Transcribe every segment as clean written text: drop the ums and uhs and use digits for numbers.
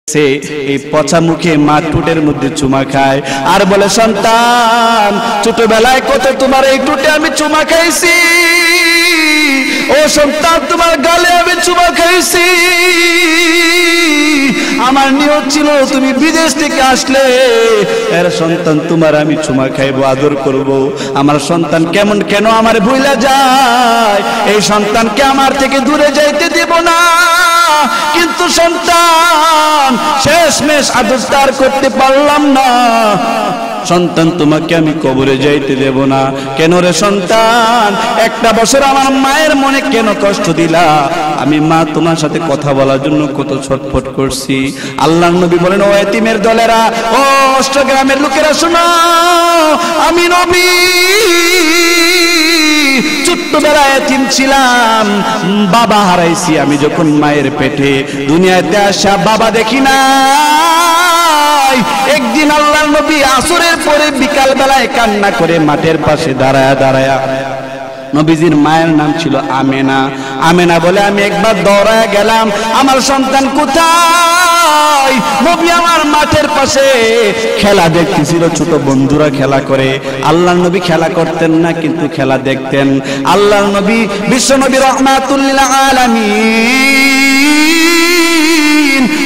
এই পচা মুখে মা টুটের মধ্যে চুমা খায় আর বলে, সন্তান ছোটবেলায় কত তোমার এই টুটে আমি চুমা খাইছি, ও সন্তান তোমার গালে আমি চুমা খাইছি। আমার নিয়ত ছিল তুমি বিদেশ থেকে আসলে এর সন্তান তোমার আমি চুমা খাইবো, আদর করব। আমার সন্তান কেমন কেন আমার ভুইলা যায়, এই সন্তানকে আমার থেকে দূরে যাইতে দেব না। কিন্তু সন্তান শেষমেশ আদর তার করতে পারলাম না। সন্তান তোমাকে আমি কবরে যাইতে দেব না। কেন রে সন্তান, একটা বছর আমার মায়ের মনে কেন কষ্ট দিলা? আমি মা তোমার সাথে কথা বলার জন্য কত ছটফট করছি। আল্লাহর নবী বলেন, ও এতিমের দলেরা, ও অষ্টগ্রামের লোকেরা শোনো, আমি নবী ছোট্টবেলায় এতিম ছিলাম, বাবা হারাইছি আমি যখন মায়ের পেটে। দুনিয়াতে আসা বাবা দেখি না। একদিন আল্লাহর নবী আসরের পরে বিকাল বেলায় কান্না করে মাঠের পাশে দাঁড়ায়া দাঁড়ায়া, নবীজির মায়ের নাম ছিল আমেনা। আমেনা বলে, আমি একবার দৌড়ায় গেলাম, আমার সন্তান কোথায়? নবী আমার মাঠের পাশে খেলা দেখতেছিল, ছোট বন্ধুরা খেলা করে। আল্লাহর নবী খেলা করতেন না, কিন্তু খেলা দেখতেন। আল্লাহর নবী বিশ্ব নবী রাহমাতুল লিল আলামিন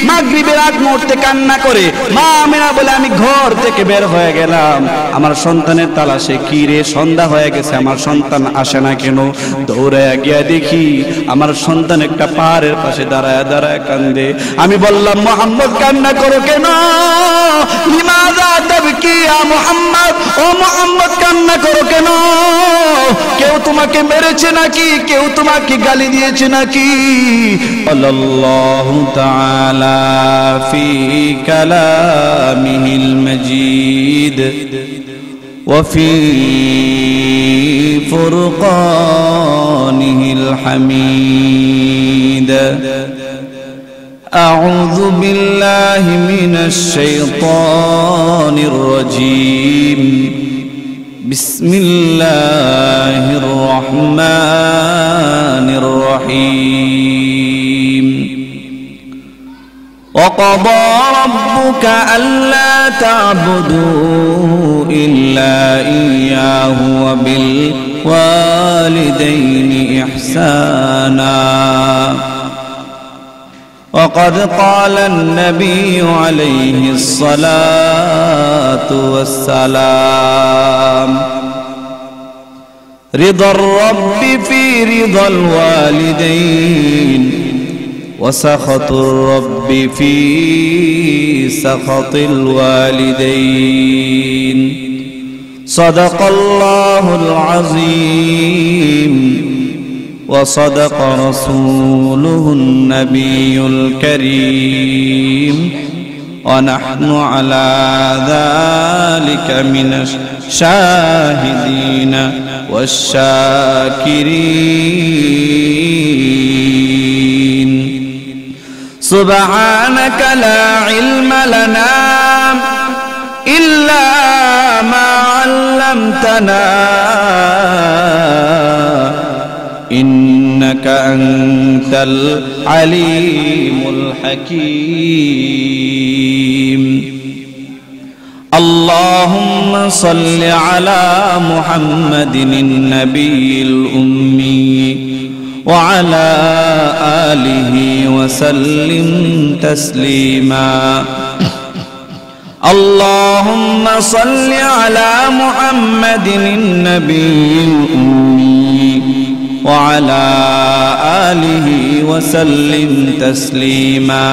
মাগরিবের আগ মুহূর্তে কান্না করে, মা আমেনা বলে, আমি ঘর থেকে বের হয়ে গেলাম আমার সন্তানের তালাশে। কি রে, সন্ধ্যা হয়ে গেছে, আমার সন্তান আসে না কেন? দৌড়ায় গিয়া দেখি আমার সন্তান একটা পাহাড়ের পাশে দাঁড়ায় দাঁড়ায় কান্দে। আমি বললাম, মুহাম্মদ কান্না করো কেন? লিমাযা তাবকি ইয়া মুহাম্মদ, ও মুহাম্মদ কান্না করো কেন? কেউ তোমাকে মেরেছে নাকি? কেউ তোমাকে গালি দিয়েছে নাকি? আল্লাহু তাআলা في كلامه المجيد وفي فرقانه الحميد. أعوذ بالله من الشيطان الرجيم. بسم الله الرحمن الرحيم. وقضى ربك ألا تعبدوا إلا إياه وبالوالدين إحسانا. وقد قال النبي عليه الصلاة والسلام: رضا الرب في رضا الوالدين، وسخط الرب في سخط الوالدين. صدق الله العظيم وصدق رسوله النبي الكريم، ونحن على ذلك من الشاهدين والشاكرين. سبحانك لا علم لنا إلا ما علمتنا إنك أنت العليم الحكيم. اللهم صل على محمد النبي الأمي وعلى آله وسلم تسليما. اللهم صل على محمد النبي الأمي وعلى آله وسلم تسليما.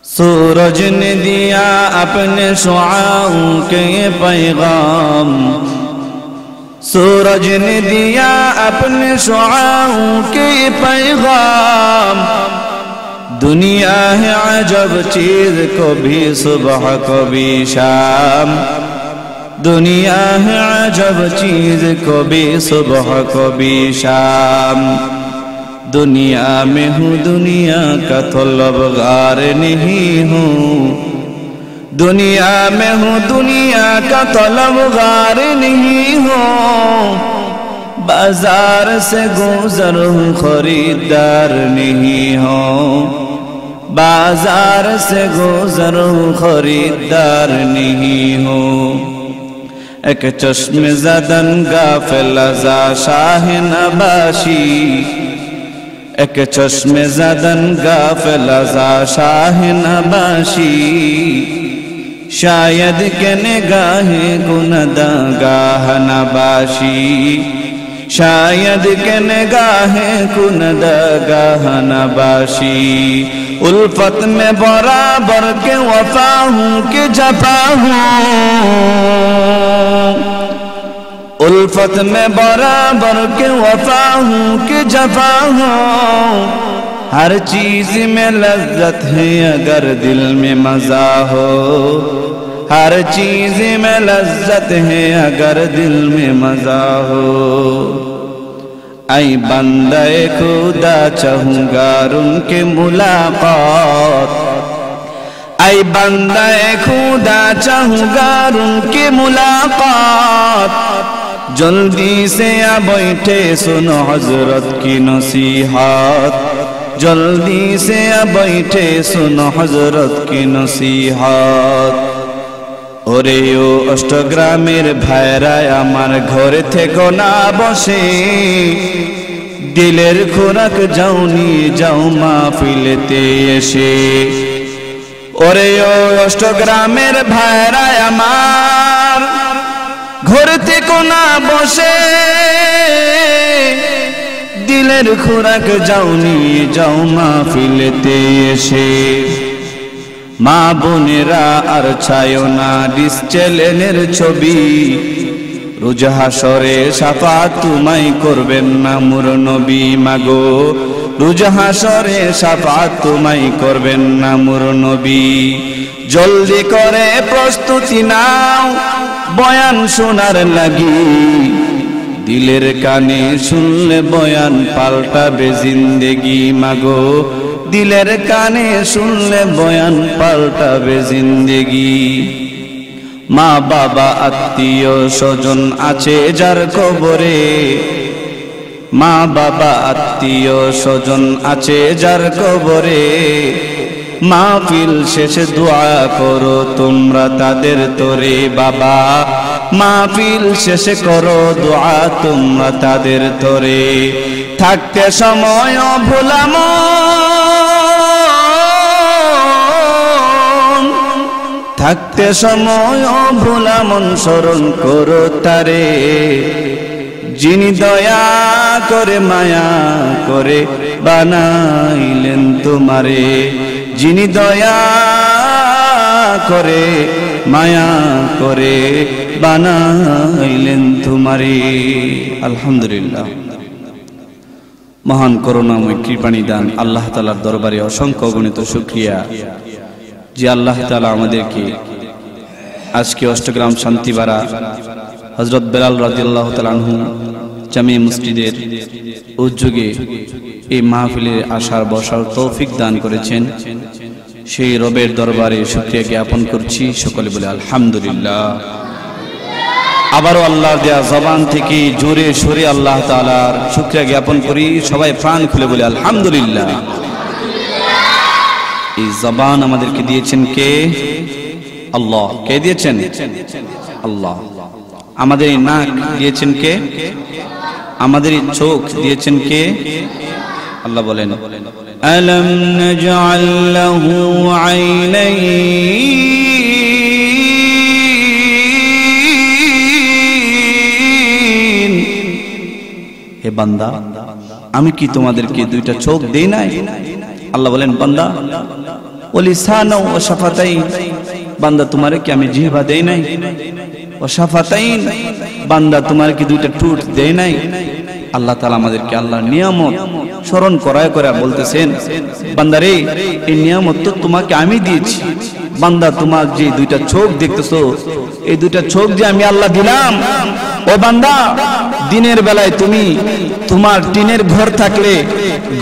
सूरज ने दिया अपने शुआओं के ये पैगाम, सूरज ने दिया अपने शुआओं के ये पैगाम। दुनिया है अजब चीज, कभी सुबह कभी शाम। दुनिया है अजब चीज, कभी सुबह कभी शाम। दुनिया में हूँ दुनिया का तलबगार नहीं हूँ, दुनिया में हूँ दुनिया का तलबगार नहीं हूँ। बाजार से गुजर हूँ खरीदार नहीं हूँ, बाजार से गुजरो खरीदार नहीं हो। एक चश्मे ज़दन गाफिल अज़ा शाह नबाशी, एक चश्मे ज़दन गाफिल अज़ा शाह नबाशी, शायद के निगाहे गुनदगाह नबाशी, शायद के निगाहे गुनदगाह नबाशी। उल्फत में बराबर के वफा हूँ कि जफा हूँ, उल्फत में बराबर के वफा हूँ कि जफा हूँ। हर चीज में लज्जत है अगर दिल में मजा हो, हर चीज में लज्जत है अगर दिल में मजा हो। ऐ बंदे खुदा चाहूँगा उनके मुलाकात, ऐ बंदे खुदा चाहूँगा उनके मुलाकात। जल्दी से आ बैठे सुनो हजरत की नसीहत, जल्दी से आ बैठे सुनो हजरत की नसीहत। ওরে ও অষ্টগ্রামের ভাইরা আমার ঘরে থেকে না বসে, দিলের খোরাক যাও নিয়ে যাও মাহফিলেতে এসে। ওরে ও অষ্টগ্রামের ভাইরা আমার ঘরে থেকে না বসে, দিলের খোরাক যাও নিয়ে যাও মাহফিলেতে এসে। মা বোনেরা আর ছায়ো না ডিস চ্যানেলের ছবি, রোজ হাসরে শাফাত তোমায় করবেন না মোর নবী মাগো, রোজ হাসরে শাফাত তোমায় করবেন না মোর নবী। জলদি করে প্রস্তুতি নাও বয়ান শোনার লাগি, দিলের কানে শুনলে বয়ান পাল্টাবে জিন্দেগি মাগো, দিলের কানে শুনলে বয়ান পাল্টাবে জিন্দেগি। মা বাবা আত্মীয় স্বজন আছে যার কবরে, মা বাবা আত্মীয় স্বজন আছে যার কবরে। মাহফিল শেষে দোয়া করো তোমরা তাদের তরে বাবা, মাহফিল শেষে করো দোয়া তোমরা তাদের তরে। থাকতে সময় ভোলাম, থাকতে সময় ভোলা মন স্মরণ করো তারে, যিনি দয়া করে মায়া করে বানাইলেন তোমারে, যিনি দয়া করে মায়া করে বানাইলেন তোমারে। আলহামদুলিল্লাহ, মহান করুণাময় কৃপানিদান আল্লাহ তাআলার দরবারে অসংখ্য অগণিত শুকরিয়া যে আল্লাহ তাআলা আমাদেরকে আজকে অষ্টগ্রাম শান্তিবাড়া হযরত বেলাল রাদিয়াল্লাহু তাআলা আনহু জামে মসজিদের উদ্যোগে এই মাহফিলে আসার বসার তৌফিক দান করেছেন। সেই রবের দরবারে শুকরিয়া জ্ঞাপন করছি, সকলে বলে আলহামদুলিল্লাহ। আবারও আল্লাহর দেয়া জবান থেকে জোরে সোরে আল্লাহ তাআলার শুকরিয়া জ্ঞাপন করি, সবাই প্রাণ খুলে বলে আলহামদুলিল্লাহ। এই জবান আমাদেরকে দিয়েছেন কে? আল্লাহ। কে দিয়েছেন? আল্লাহ। আমাদের এই নাক দিয়েছেন কে? আমাদের এই চোখ দিয়েছেন কে? আল্লাহ বলেন আলাম নাজআল লাহু আইনাইন। হে বান্দা, আমি কি তোমাদেরকে দুইটা চোখ দেই নাই? আল্লাহ বলেন বান্দা ওলিসানা ওয়া শাফাতাইন, বান্দা তোমারে কি আমি জিহ্বা দেই নাই? ওয়া শাফাতাইন, বান্দা তোমারে কি দুইটা ঠোঁট দেই নাই? আল্লাহ তাআলা আমাদেরকে আল্লাহর নিয়ামত স্মরণ করায় করে বলতেছেন বান্দারে এই নিয়ামত তো তোমাকে আমি দিয়েছি। বান্দা তোমার যে দুইটা চোখ দেখতেছো, এই দুইটা চোখ যে আমি আল্লাহ দিলাম, ও বান্দা দিনের বেলায় তুমি তোমার টিনের ঘর থাকলে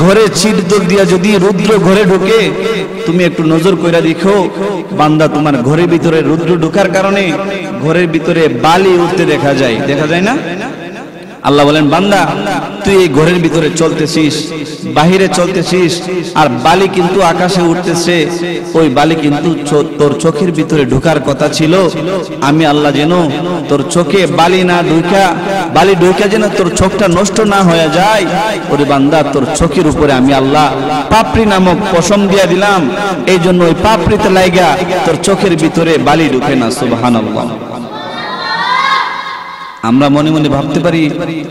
ঘরে ছিট দোর দিয়া যদি রুদ্র ঘরে ঢোকে, তুমি একটু নজর কইরা দেখো বান্দা তোমার ঘরের ভিতরে রুদ্র ঢোকার কারণে ঘরের ভিতরে বালি উঠতে দেখা যায়, দেখা যায় না? আল্লাহ বলেন বান্দা তুই এই ঘরের ভিতরে চলতেছিস, বাহিরে চলতেছিস আর বালি কিন্তু আকাশে উঠতেছে, ওই বালি কিন্তু তোর চোখের ভিতরে ঢোকার কথা ছিল। আমি আল্লাহ যেন তোর চোখে বালি ঢুকা যেন তোর চোখটা নষ্ট না হয়ে যায়। ওরে বান্দা, তোর চোখের উপরে আমি আল্লাহ পাপড়ি নামক পশম দিয়া দিলাম, এই জন্য ওই পাপড়িতে লাইগা তোর চোখের ভিতরে বালি ঢুকে না। সুবহানাল্লাহ। আমরা মনে মনে ভাবতে পারি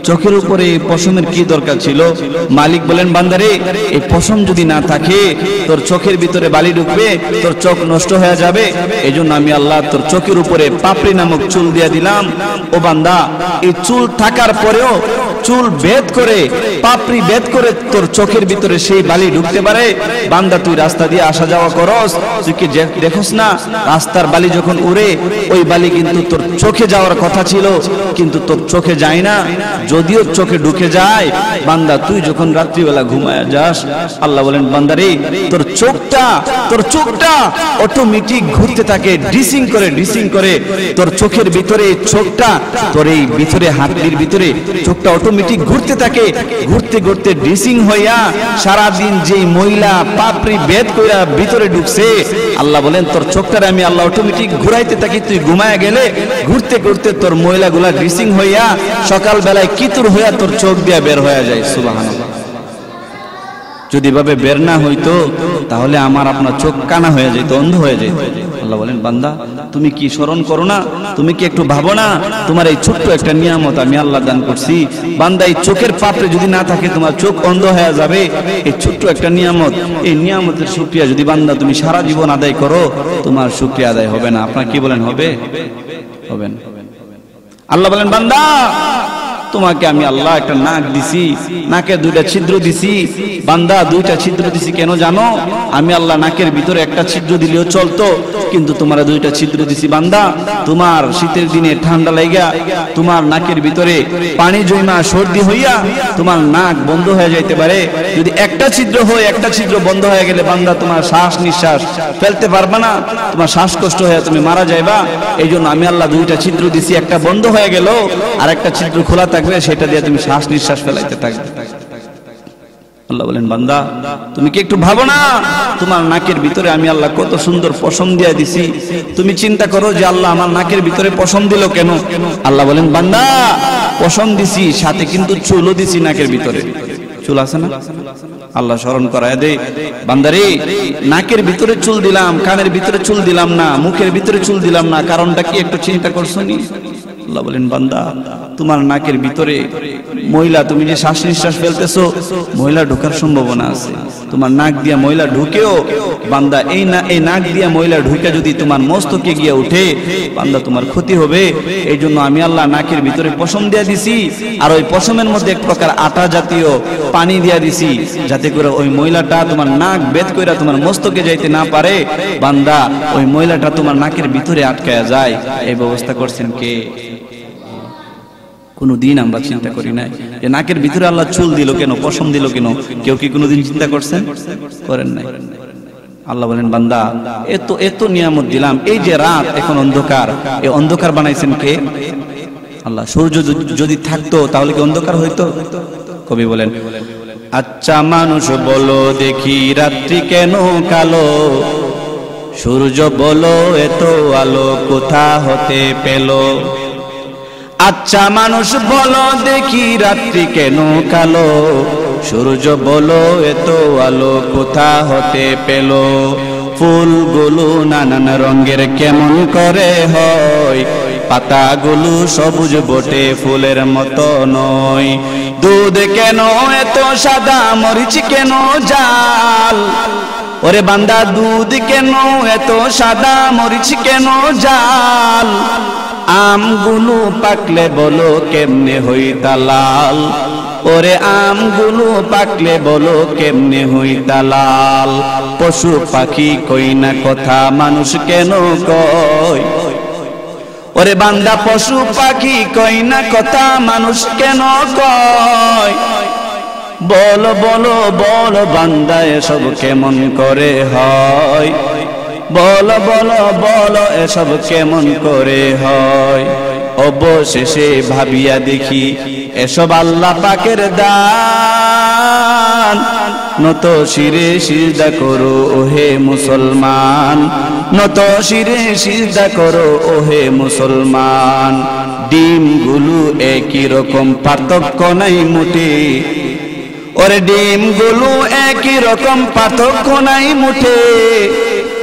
চোখের উপরে পশমের কি দরকার ছিল? মালিক বলেন, বান্দারে, এই পশম যদি না থাকে তোর চোখের ভিতরে বালি ঢুকবে, তোর চোখ নষ্ট হয়ে যাবে। এই জন্য আমি আল্লাহ তোর চোখের উপরে পাপড়ি নামক চুল দিয়ে দিলাম। ও বান্দা, এই চুল থাকার পরেও চুল বেদ করে, পাপড়ি বেদ করে তোর চোখের ভিতরে সেই বালি ঢুকতে পারে। বান্দা, তুই রাস্তা দিয়ে আসা যাওয়া করস, তুই কি দেখোস না রাস্তার বালি যখন উড়ে, ওই বালি কিন্তু তোর চোখে যাওয়ার কথা ছিল, কিন্তু তোর চোখে যায় না। যদিও চোখে ঢুকে যায়, বান্দা তুই যখন রাত্রিবেলা ঘুমায় যাস, আল্লাহ বলেন, বান্দারে, তোর চোখটা অটোমেটিক ঘুরতে থাকে, ডিসিং করে তোর চোখের ভিতরে, চোখটা তোর এই ভিতরে হাতের ভিতরে চোখটা অটোমেটিক ঘুরতে থাকে। ঘুরতে ডিসিং হইয়া সারাদিন যেই ময়লা পাপড়ি বেদ কইরা ভিতরে ঢুকছে, আল্লাহ বলেন তোর চোখটারে আমি আল্লাহ অটোমেটিক ঘুরাইতে থাকি। তুই ঘুমায় গেলে ঘুরতে তোর ময়লাগুলা ডিসিং হইয়া সকাল বেলায় কিতুর হইয়া তোর চোখ দিয়া বের হয়ে যায়। সুবহানাল্লাহ। যদি ভাবে বের না হইতো তাহলে আমার আপনার চোখ কানা হয়ে যেত, অন্ধ হয়ে যেত। আল্লাহ বলেন, বান্দা, তুমি কি স্মরণ করো না? তুমি কি একটু ভাবো না? তোমার এই ছোট্ট একটা নিয়ামত আমি আল্লাহ দান করছি। বান্দা, এই চোখের পাপড়ে যদি না থাকে তোমার চোখ অন্ধ হয়ে যাবে। এই ছোট্ট একটা নিয়ামত, এই নিয়ামতের শুকরিয়া যদি বান্দা তুমি সারা জীবন আদায় করো, তোমার শুকরিয়া আদায় হবে না। আপনার কি বলেন, হবে? হবেন। আল্লাহ বলেন, বান্দা, তোমাকে আমি আল্লাহ একটা নাক দিছি, নাকে দুইটা ছিদ্র দিছি। বান্দা, দুইটা ছিদ্র দিছি কেন জানো? আমি আল্লাহ নাকের ভিতরে একটা ছিদ্র দিলেও চলতো, কিন্তু তোমার দুইটা ছিদ্র দিছি। বান্দা, তোমার শীতের দিনে ঠান্ডা লাগা তোমার নাকের ভিতরে পানি জমা সর্দি হইয়া তোমার নাক বন্ধ হয়ে যাইতে পারে। যদি একটা ছিদ্র হয়, একটা ছিদ্র বন্ধ হয়ে গেলে বান্দা তোমার শ্বাস নিঃশ্বাস ফেলতে পারবা না, তোমার শ্বাসকষ্ট হয়ে তুমি মারা যাইবা। এই জন্য আমি আল্লাহ দুইটা ছিদ্র দিছি, একটা বন্ধ হয়ে গেল আর একটা ছিদ্র খোলা থাকবে, সেটা দিয়ে তুমি শ্বাস নিঃশ্বাস ফেলাইতে থাকবে। আল্লাহ বলেন, বান্দা, তুমি কি একটু ভাবো না তোমার নাকের ভিতরে আমি আল্লাহ কত সুন্দর পশম দিয়ে দিছি? তুমি চিন্তা করো যে আল্লাহ আমার নাকের ভিতরে পশম দিল কেন? আল্লাহ বলেন, বান্দা, পশম দিছি, সাথে কিন্তু চুলও দিছি নাকের ভিতরে। চুল আছে না? আল্লাহ স্মরণ করায় দে, বান্দারে, নাকের ভিতরে চুল দিলাম, কানের ভিতরে চুল দিলাম না, মুখের ভিতরে চুল দিলাম না, কারণটা কি একটু চিন্তা করছো নি? আল্লাহ বলেন, বান্দা, তোমার নাকের ভিতরে ময়লা, তুমি যে শ্বাস নিঃশ্বাস ফেলতেছো, ময়লা ঢোকার সম্ভাবনা আছে। তোমার নাক দিয়া ময়লা ঢুকেও বান্দা, এই নাক দিয়া ময়লা ঢুকে যদি তোমার মস্তকে গিয়ে উঠে, বান্দা তোমার ক্ষতি হবে। এই জন্য আমি আল্লাহ নাকের ভিতরে পশম দিয়া দিছি, আর ওই পশমের মধ্যে এক প্রকার আটা জাতীয় পানি দিয়া দিছি, যাতে করে ওই ময়লাটা তোমার নাক বেদ কইরা তোমার মস্তকে যাইতে না পারে। বান্দা, ওই ময়লাটা তোমার নাকের ভিতরে আটকায়া যায়। এই ব্যবস্থা করছেন কে? কোনদিন আমরা চিন্তা করি না যে নাকের ভিতরে আল্লাহ চুল দিল কেন, পশম দিল কেন? কেউ কি কোনদিন চিন্তা করছেন? করেন নাই। আল্লাহ বলেন, বান্দা, এত নিয়ামত দিলাম, এই যে রাত এখন অন্ধকার, এই অন্ধকার বানাইছেন কে? আল্লাহ। সূর্য যদি থাকতো তাহলে কি অন্ধকার হইতো? কবি বলেন, আচ্ছা মানুষ বলো দেখি রাত্রি কেন কালো, সূর্য বলো এত আলো কোথা হতে পেল? আচ্ছা মানুষ বলো দেখি রাত্রি কেন কালো, সূর্য বলো এত আলো কোথা হতে পেল? ফুলগুলো নানান রঙের কেমন করে হয়, পাতাগুলো সবুজ বটে ফুলের মতো নয়। দুধ কেন এত সাদা, মরিচ কেন জাল? ওরে বান্দা, দুধ কেন এত সাদা, মরিচ কেন জাল? আমগুলো পাকলে বলো কেমনে হইতা লাল? ওরে আমগুলো পাকলে বলো কেমনে হইতা লাল? পশু পাখি কই না কথা, মানুষ কেন কয়? ওরে বান্দা, পশু পাখি কই না কথা, মানুষ কেন কয়? বলো বলো বলো বান্দা, এসব কেমন করে হয়? বলো বলো বলো এসব কেমন করে হয়? অবশেষে ভাবিয়া দেখি এসব আল্লাহ পাকের দান। মুসলমান নত শিরে সিজদা করো ওহে মুসলমান নত শিরে সিজদা করো ওহে মুসলমান ডিমগুলো একই রকম পার্থক্য নাই মোটে ওরে ডিমগুলো একই রকম পার্থক্য নাই মুঠে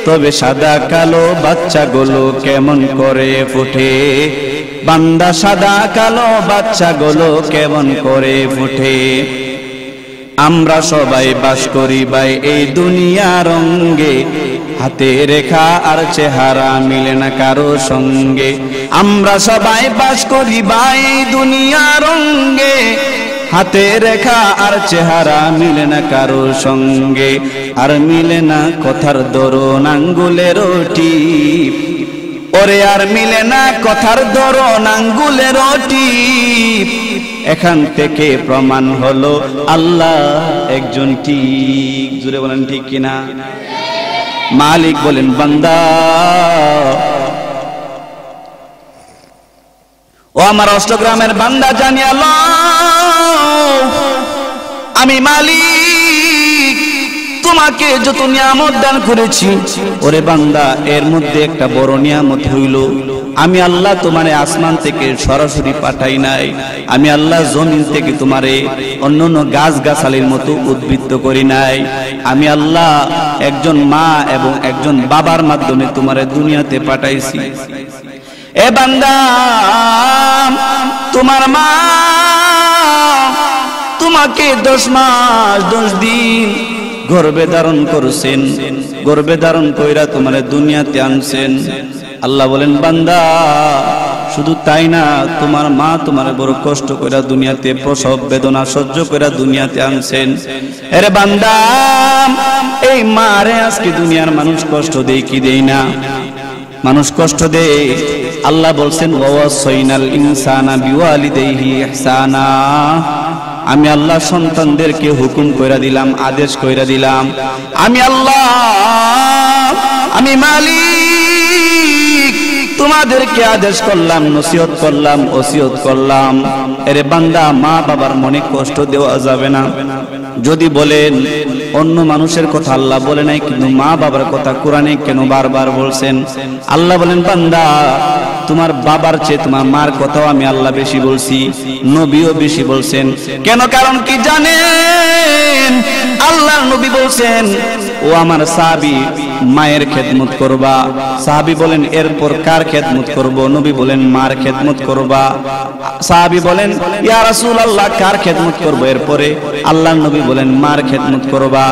তবে সাদা কালো বাচ্চাগুলো কেমন করে ফুটে বান্দা সাদা কালো বাচ্চাগুলো কেমন করে ফুটে আমরা সবাই বাস করি ভাই এই দুনিয়া রঙ্গে হাতে রেখা আর চেহারা মিলে না কারো সঙ্গে আমরা সবাই বাস করি ভাই এই দুনিয়া রঙ্গে হাতে রেখা আর চেহারা মিলে না কারো সঙ্গে আর মিলে না কথার দরুন আঙ্গুলের টিপ ওরে আর মিলে না কথার দরুন আঙ্গুলের টিপ এখান থেকে প্রমাণ হলো আল্লাহ একজন ঠিক জোরে বলেন ঠিক কিনা মালিক বলেন বান্দা ও আমার অষ্টগ্রামের বান্দা জানিয়া লো আমি মালিক তোমাকে যত নিয়ামত দান করেছি ওরে বান্দা এর মধ্যে একটা বড় নিয়ামত হইল আমি আল্লাহ তোমারে আসমান থেকে সরাসরি পাঠাই নাই আমি আল্লাহ জমিন থেকে তোমারে অন্যান্য গাছগাছালির মতো উদ্বৃত্ত করি নাই আমি আল্লাহ একজন মা এবং একজন বাবার মাধ্যমে তোমারে দুনিয়াতে পাঠাইছি এ বান্দা তোমার মা তোমাকে 10 মাস 10 দিন গর্ভে ধারণ করছেন গর্ভে ধারণ কইরা তোমারে দুনিয়াতে আনছেন আল্লাহ বলেন বান্দা শুধু তাই না তোমার মা তোমারে বড় কষ্ট কইরা দুনিয়াতে প্রসব বেদনা সহ্য কইরা দুনিয়াতে আনছেন আরে বান্দা এই মারে আজকে দুনিয়ার মানুষ কষ্ট দেয় কি দেয় না মানুষ কষ্ট দেয় আল্লাহ বলছেন ওয়াসাইনাল ইনসানা বিওয়ালিদাইহি ইহসানা আমি আল্লাহ সন্তানদেরকে হুকুম কইরা দিলাম আদেশ কইরা দিলাম আমি আল্লাহ আমি মালিক তোমাদেরকে আদেশ করলাম নসিহত করলাম ওসিয়ত করলাম আরে বান্দা মা বাবার মনে কষ্ট দেওয়া যাবে না যদি বলেন অন্য মানুষের কথা আল্লাহ বলে নাই কিন্তু মা বাবার কথা কোরআনে কেন বারবার বলছেন আল্লাহ বলেন বান্দা তোমার বাবার চেয়ে তোমার মার কথাও আমি আল্লাহ বেশি বলছি নবীও বেশি বলছেন কেন কারণ কি জানেন আল্লাহর নবী বলছেন ও আমার সাহাবী মায়ের খেদমত করবা সাহাবী বলেন এরপর কার খেদমত করব নবী বলেন মার খেদমত করবা সাহাবী বলেন ইয়া রাসূলুল্লাহ কার খেদমত করব এরপরে আল্লাহর নবী বলেন মার খেদমত করবা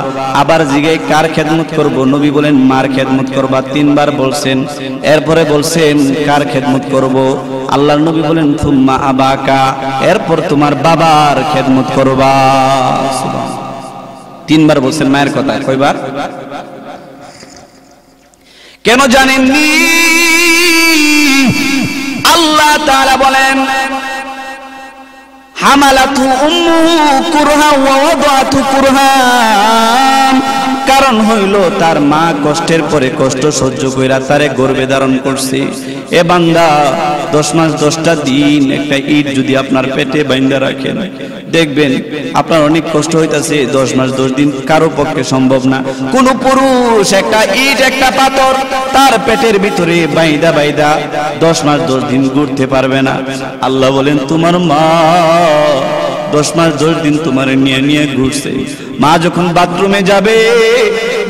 আবার জিগাই কার খেদমত করব নবী বলেন মার খেদমত করবা তিনবার বলছেন এরপরে বলছেন কার খেদমত করব আল্লাহর নবী বলেন থুম্মা আবাকা এরপর তোমার বাবার খেদমত করবা সুবহানাল্লাহ তিনবার বলছেন মায়ের কথা কয়বার কেন জানেননি আল্লাহ তাআলা বলেন হামালাতু উম্মুহু কুরহা ওয়া ওয়াদাতু কুরহা কারণ হইল তার মা কষ্টের পরে কষ্ট সহ্য কইরা তারে গর্ভে ধারণ করছে এ বান্দা 10 মাস 10টা দিন একটা ইট যদি আপনার পেটে বাইন্ধা রাখেন দেখবেন আপনার অনেক কষ্ট হইতাছে 10 মাস 10 দিন কারো পক্ষে সম্ভব না কোন পুরুষ একটা ইট একটা পাথর তার পেটের ভিতরে বাইদা 10 মাস 10 দিন ঘুরতে পারবে না আল্লাহ বলেন তোমার মা 10 মাস 10 দিন তোমারে নিয়ে নিয়ে ঘুরছে মা যখন বাথরুমে যাবে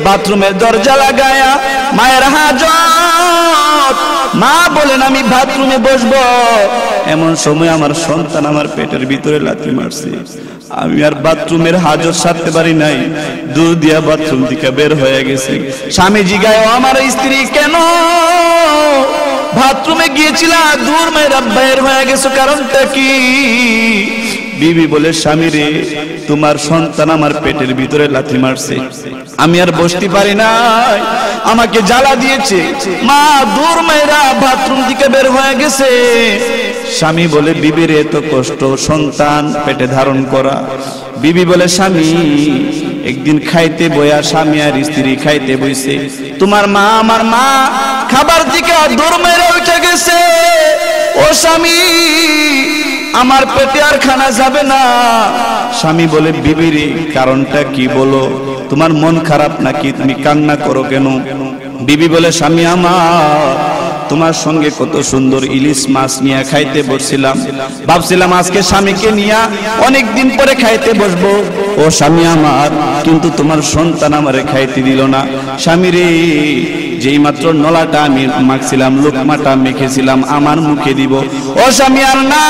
বাথরুমের দরজা লাগায়া মায়ের হাজত মা বলেন আমি বাথরুমে বসবো এমন সময় আমার সন্তান আমার পেটের ভিতরে লাথি মারছে আমি আর বাথরুমের হাজত সারতে পারি নাই দূর দিয়া বাথরুম থেকে বের হয়ে গেছে স্বামী জিগায় আমার স্ত্রী কেন বাথরুমে গিয়েছিলা দূর মেয়েরা বের হয়ে গেছে কারণটা কি বিবি বলে স্বামী রে তোমার সন্তান আমার পেটের ভিতরে লাথি মারছে আমি আর বসতে পারি না আমাকে জ্বালা দিয়েছে মা দূর মেয়েরা বাথরুম থেকে বের হয়ে গেছে স্বামী বলে বিবির এত কষ্ট সন্তান পেটে ধারণ করা বিবি বলে স্বামী একদিন খাইতে বয়া স্বামী আর স্ত্রী খাইতে বইছে তোমার মা আমার মা খাবার থেকে দূর মেরে উঠে গেছে ও স্বামী আমার পেটে আর খানা যাবে না স্বামী বলে বিবি রে কারণটা কি বলো, তোমার মন খারাপ নাকি, তুমি কান্না করো কেন? বিবি বলে স্বামী আমার তোমার সঙ্গে কত সুন্দর ইলিশ মাছ নিয়ে খাইতে বসছিলাম, ভাবছিলাম আজকে স্বামীকে নিয়ে অনেক দিন পরে খাইতে বসবো ও স্বামী আমার, কিন্তু তোমার সন্তান আমারে খাইতে দিল না। স্বামী রে যেই মাত্র নলাটা আমি মাখছিলাম, লোকমাটা মেখেছিলাম আমার মুখে দিব, ও স্বামী আর না।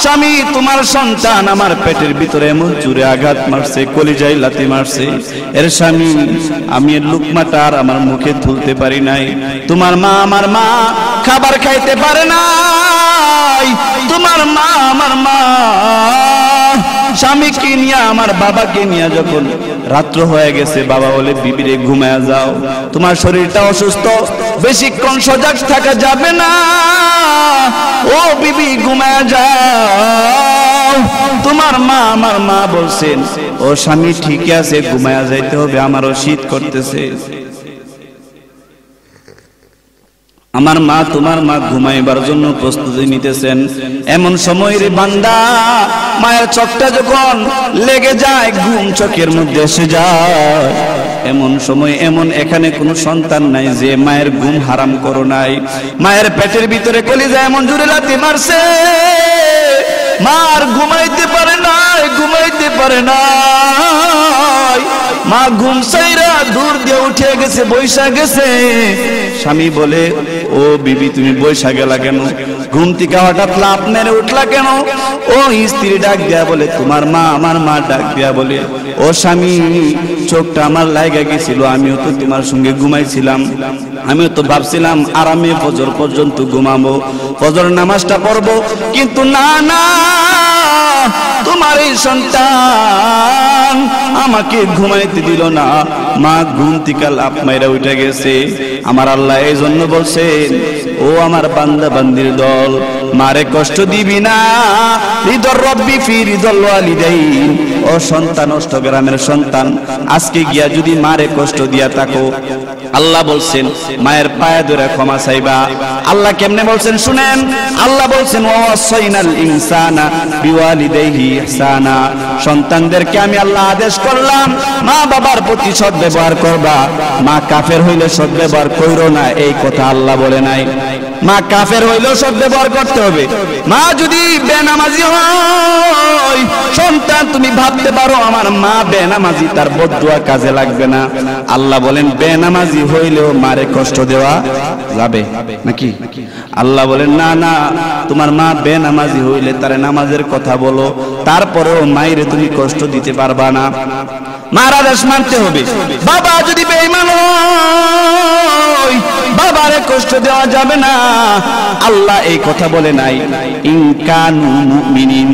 স্বামী তোমার সন্তান আমার পেটের ভিতরে এমন জোরে আঘাত মারছে, কলিজায় লাথি মারছে, এর স্বামী আমি এর লোকমাটা আর আমার মুখে তুলতে পারি নাই। তোমার মা আমার মা খাবার খাইতে পারে নাই, তোমার মা আমার মা স্বামীকে নিয়ে আমার বাবাকে নিয়ে যখন রাত্র হয়ে গেছে, বাবা বলে বিবিরে ঘুমায়া যাও, তোমার শরীরটা অসুস্থ, বেশিক্ষণ সজাগ থাকা যাবে না, ও বিবি ঘুমায়া যাও। তোমার মা আমার মা বলছেন ও স্বামী ঠিক আছে ঘুমায়া যাইতে হবে, আমারও শীত করতেছে। আমার মা তোমার মা ঘুমাইবার জন্য প্রস্তুতি নিতেছেন, এমন সময় রে বান্দা মায়ের চোখটা যখন লেগে যায়, ঘুম চোখের মধ্যে এসে যায়, এমন সময় এমন এখানে কোনো সন্তান নাই যে মায়ের ঘুম হারাম করো নাই। মায়ের পেটের ভিতরে কলিজা এমন জোরে লাথি মারছে, মার ঘুমাইতে পারে নাই, ঘুমাইতে পারে নাই, মা ঘুম সাইরা দূর দিয়ে উঠে গেছে, বৈশা গেছে। স্বামী বলে ও বিবি তুমি বৈশা গেলা কেন, ঘুম থেকে হঠাৎ লাফ মেরে উঠলা কেন? ও স্ত্রী ডাক দিয়া বলে তোমার মা আমার মা ডাক দিয়া বলে ও স্বামী চোখটা আমার লাগা গেছিল, আমিও তো তোমার সঙ্গে ঘুমাইছিলাম, আমিও তো ভাবছিলাম আরামে ফজর পর্যন্ত ঘুমাবো, ফজর নামাজটা পড়বো, কিন্তু না না তোমার এই সন্তান আমাকে ঘুমাইতে দিল না, মা ঘুম থেকে লাফ মাইরা উঠে গেছে। আমার আল্লাহ এই জন্য বলছেন ও আমার বান্দা বান্দির দল, মারে কষ্ট দিবি না, হৃদর রব্বি ফি হৃদল ওয়ালিদাইন। ও সন্তান, অষ্টগ্রামের সন্তান, আজকে গিয়া যদি মারে কষ্ট দিয়া থাকো, আল্লাহ বলছেন মায়ের পায়ে ধরে ক্ষমা চাইবা। আল্লাহ কেমনে বলছেন শুনেন, আল্লাহ বলছেন ওয়াসাইনাল ইনসানা বিওয়ালিদাইহি ইহসানা, সন্তানদেরকে আমি আল্লাহ আদেশ করলাম মা বাবার প্রতি সদ্ব্যবহার করবা, মা কাফের হইলে সদ্ব্যবহার কইরো না, এই কথা আল্লাহ বলে নাই। মা কাফের হইলেও সদ্ব্যবহার করতে হবে। মা যদি বেনামাজি হয়, সন্তান তুমি ভাবতে পারো আমার মা বেনামাজি, তার বদদুয়া কাজে লাগবে না। আল্লাহ বলেন বেনামাজি হইলেও মারে কষ্ট দেওয়া যাবে নাকি? আল্লাহ বলেন না না, তোমার মা বেনামাজি হইলে তারে নামাজের কথা বলো, তারপরেও মায়েরে তুমি কষ্ট দিতে পারবা না, মার আদেশ মানতে হবে। বাবা যদি বেঈমান হয়, বাবারে কষ্ট দেওয়া যাবে না। আল্লাহ এই কথা বলে নাই ইনকানু মুমিনিন,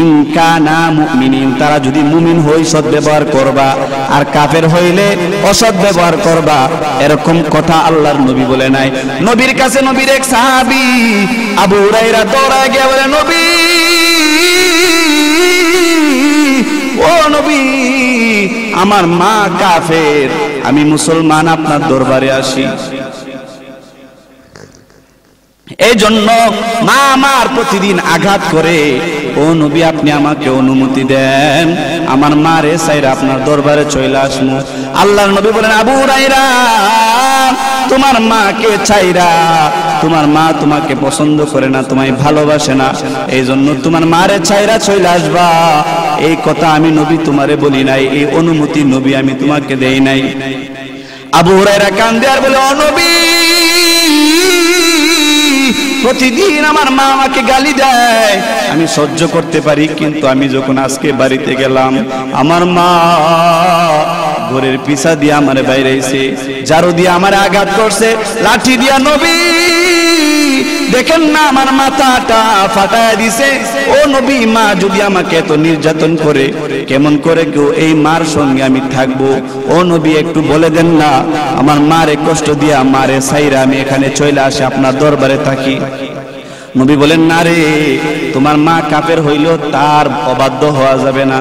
ইনকানা মুমিনিন, তারা যদি মুমিন হই সদ্ব্যবহার করবা, আর কাফের হইলে অসৎ ব্যবহার করবা, এরকম কথা আল্লাহর নবী বলে নাই। নবীর কাছে নবীর এক সাহাবী আবু হুরায়রা দৌড়ায় গিয়ে বলে নবী, ও নবী আমার মা কাফের, আমি মুসলমান, আপনার দরবারে আসি। এই জন্য মা আমার প্রতিদিন আঘাত করে, ও নবী আপনি আমাকে অনুমতি দেন আমার মারে চাইরা আপনার দরবারে চলে আসমু। আল্লাহর নবী বলেন আবু হুরায়রা তোমার মাকে চাইরা, তোমার মা তোমাকে পছন্দ করে না, তোমায় ভালোবাসে না, এই জন্য তোমার মারে চাইরা চলে আসবা, এই কথা আমি নবী তোমারে বলি নাই, এই অনুমতি নবী আমি তোমাকে দেই নাই। আবু হুরায়রা কান্দে আর বলে ও নবী প্রতিদিন আমার মা আমাকে গালি দেয়, আমি সহ্য করতে পারি, কিন্তু আমি যখন আজকে বাড়িতে গেলাম আমার মা ঘরের পিছা দিয়ে আমার বাইরে এসে ঝাড়ু দিয়ে আমার আঘাত করছে, লাঠি দিয়া নবী দেখেন না আমার মাথাটা ফাটায় দিছে। ও নবী মা যদি আমাকে এত নির্যাতন করে, কেমন করে কেউ এই মার সঙ্গে আমি থাকবো? ও নবী একটু বলে দেন না, আমার মারে কষ্ট দিয়া মারে সাইরা আমি এখানে চলে আসে আপনার দরবারে থাকি। নবী বলেন না রে, তোমার মা কাফের হইলেও তার অবাধ্য হওয়া যাবে না।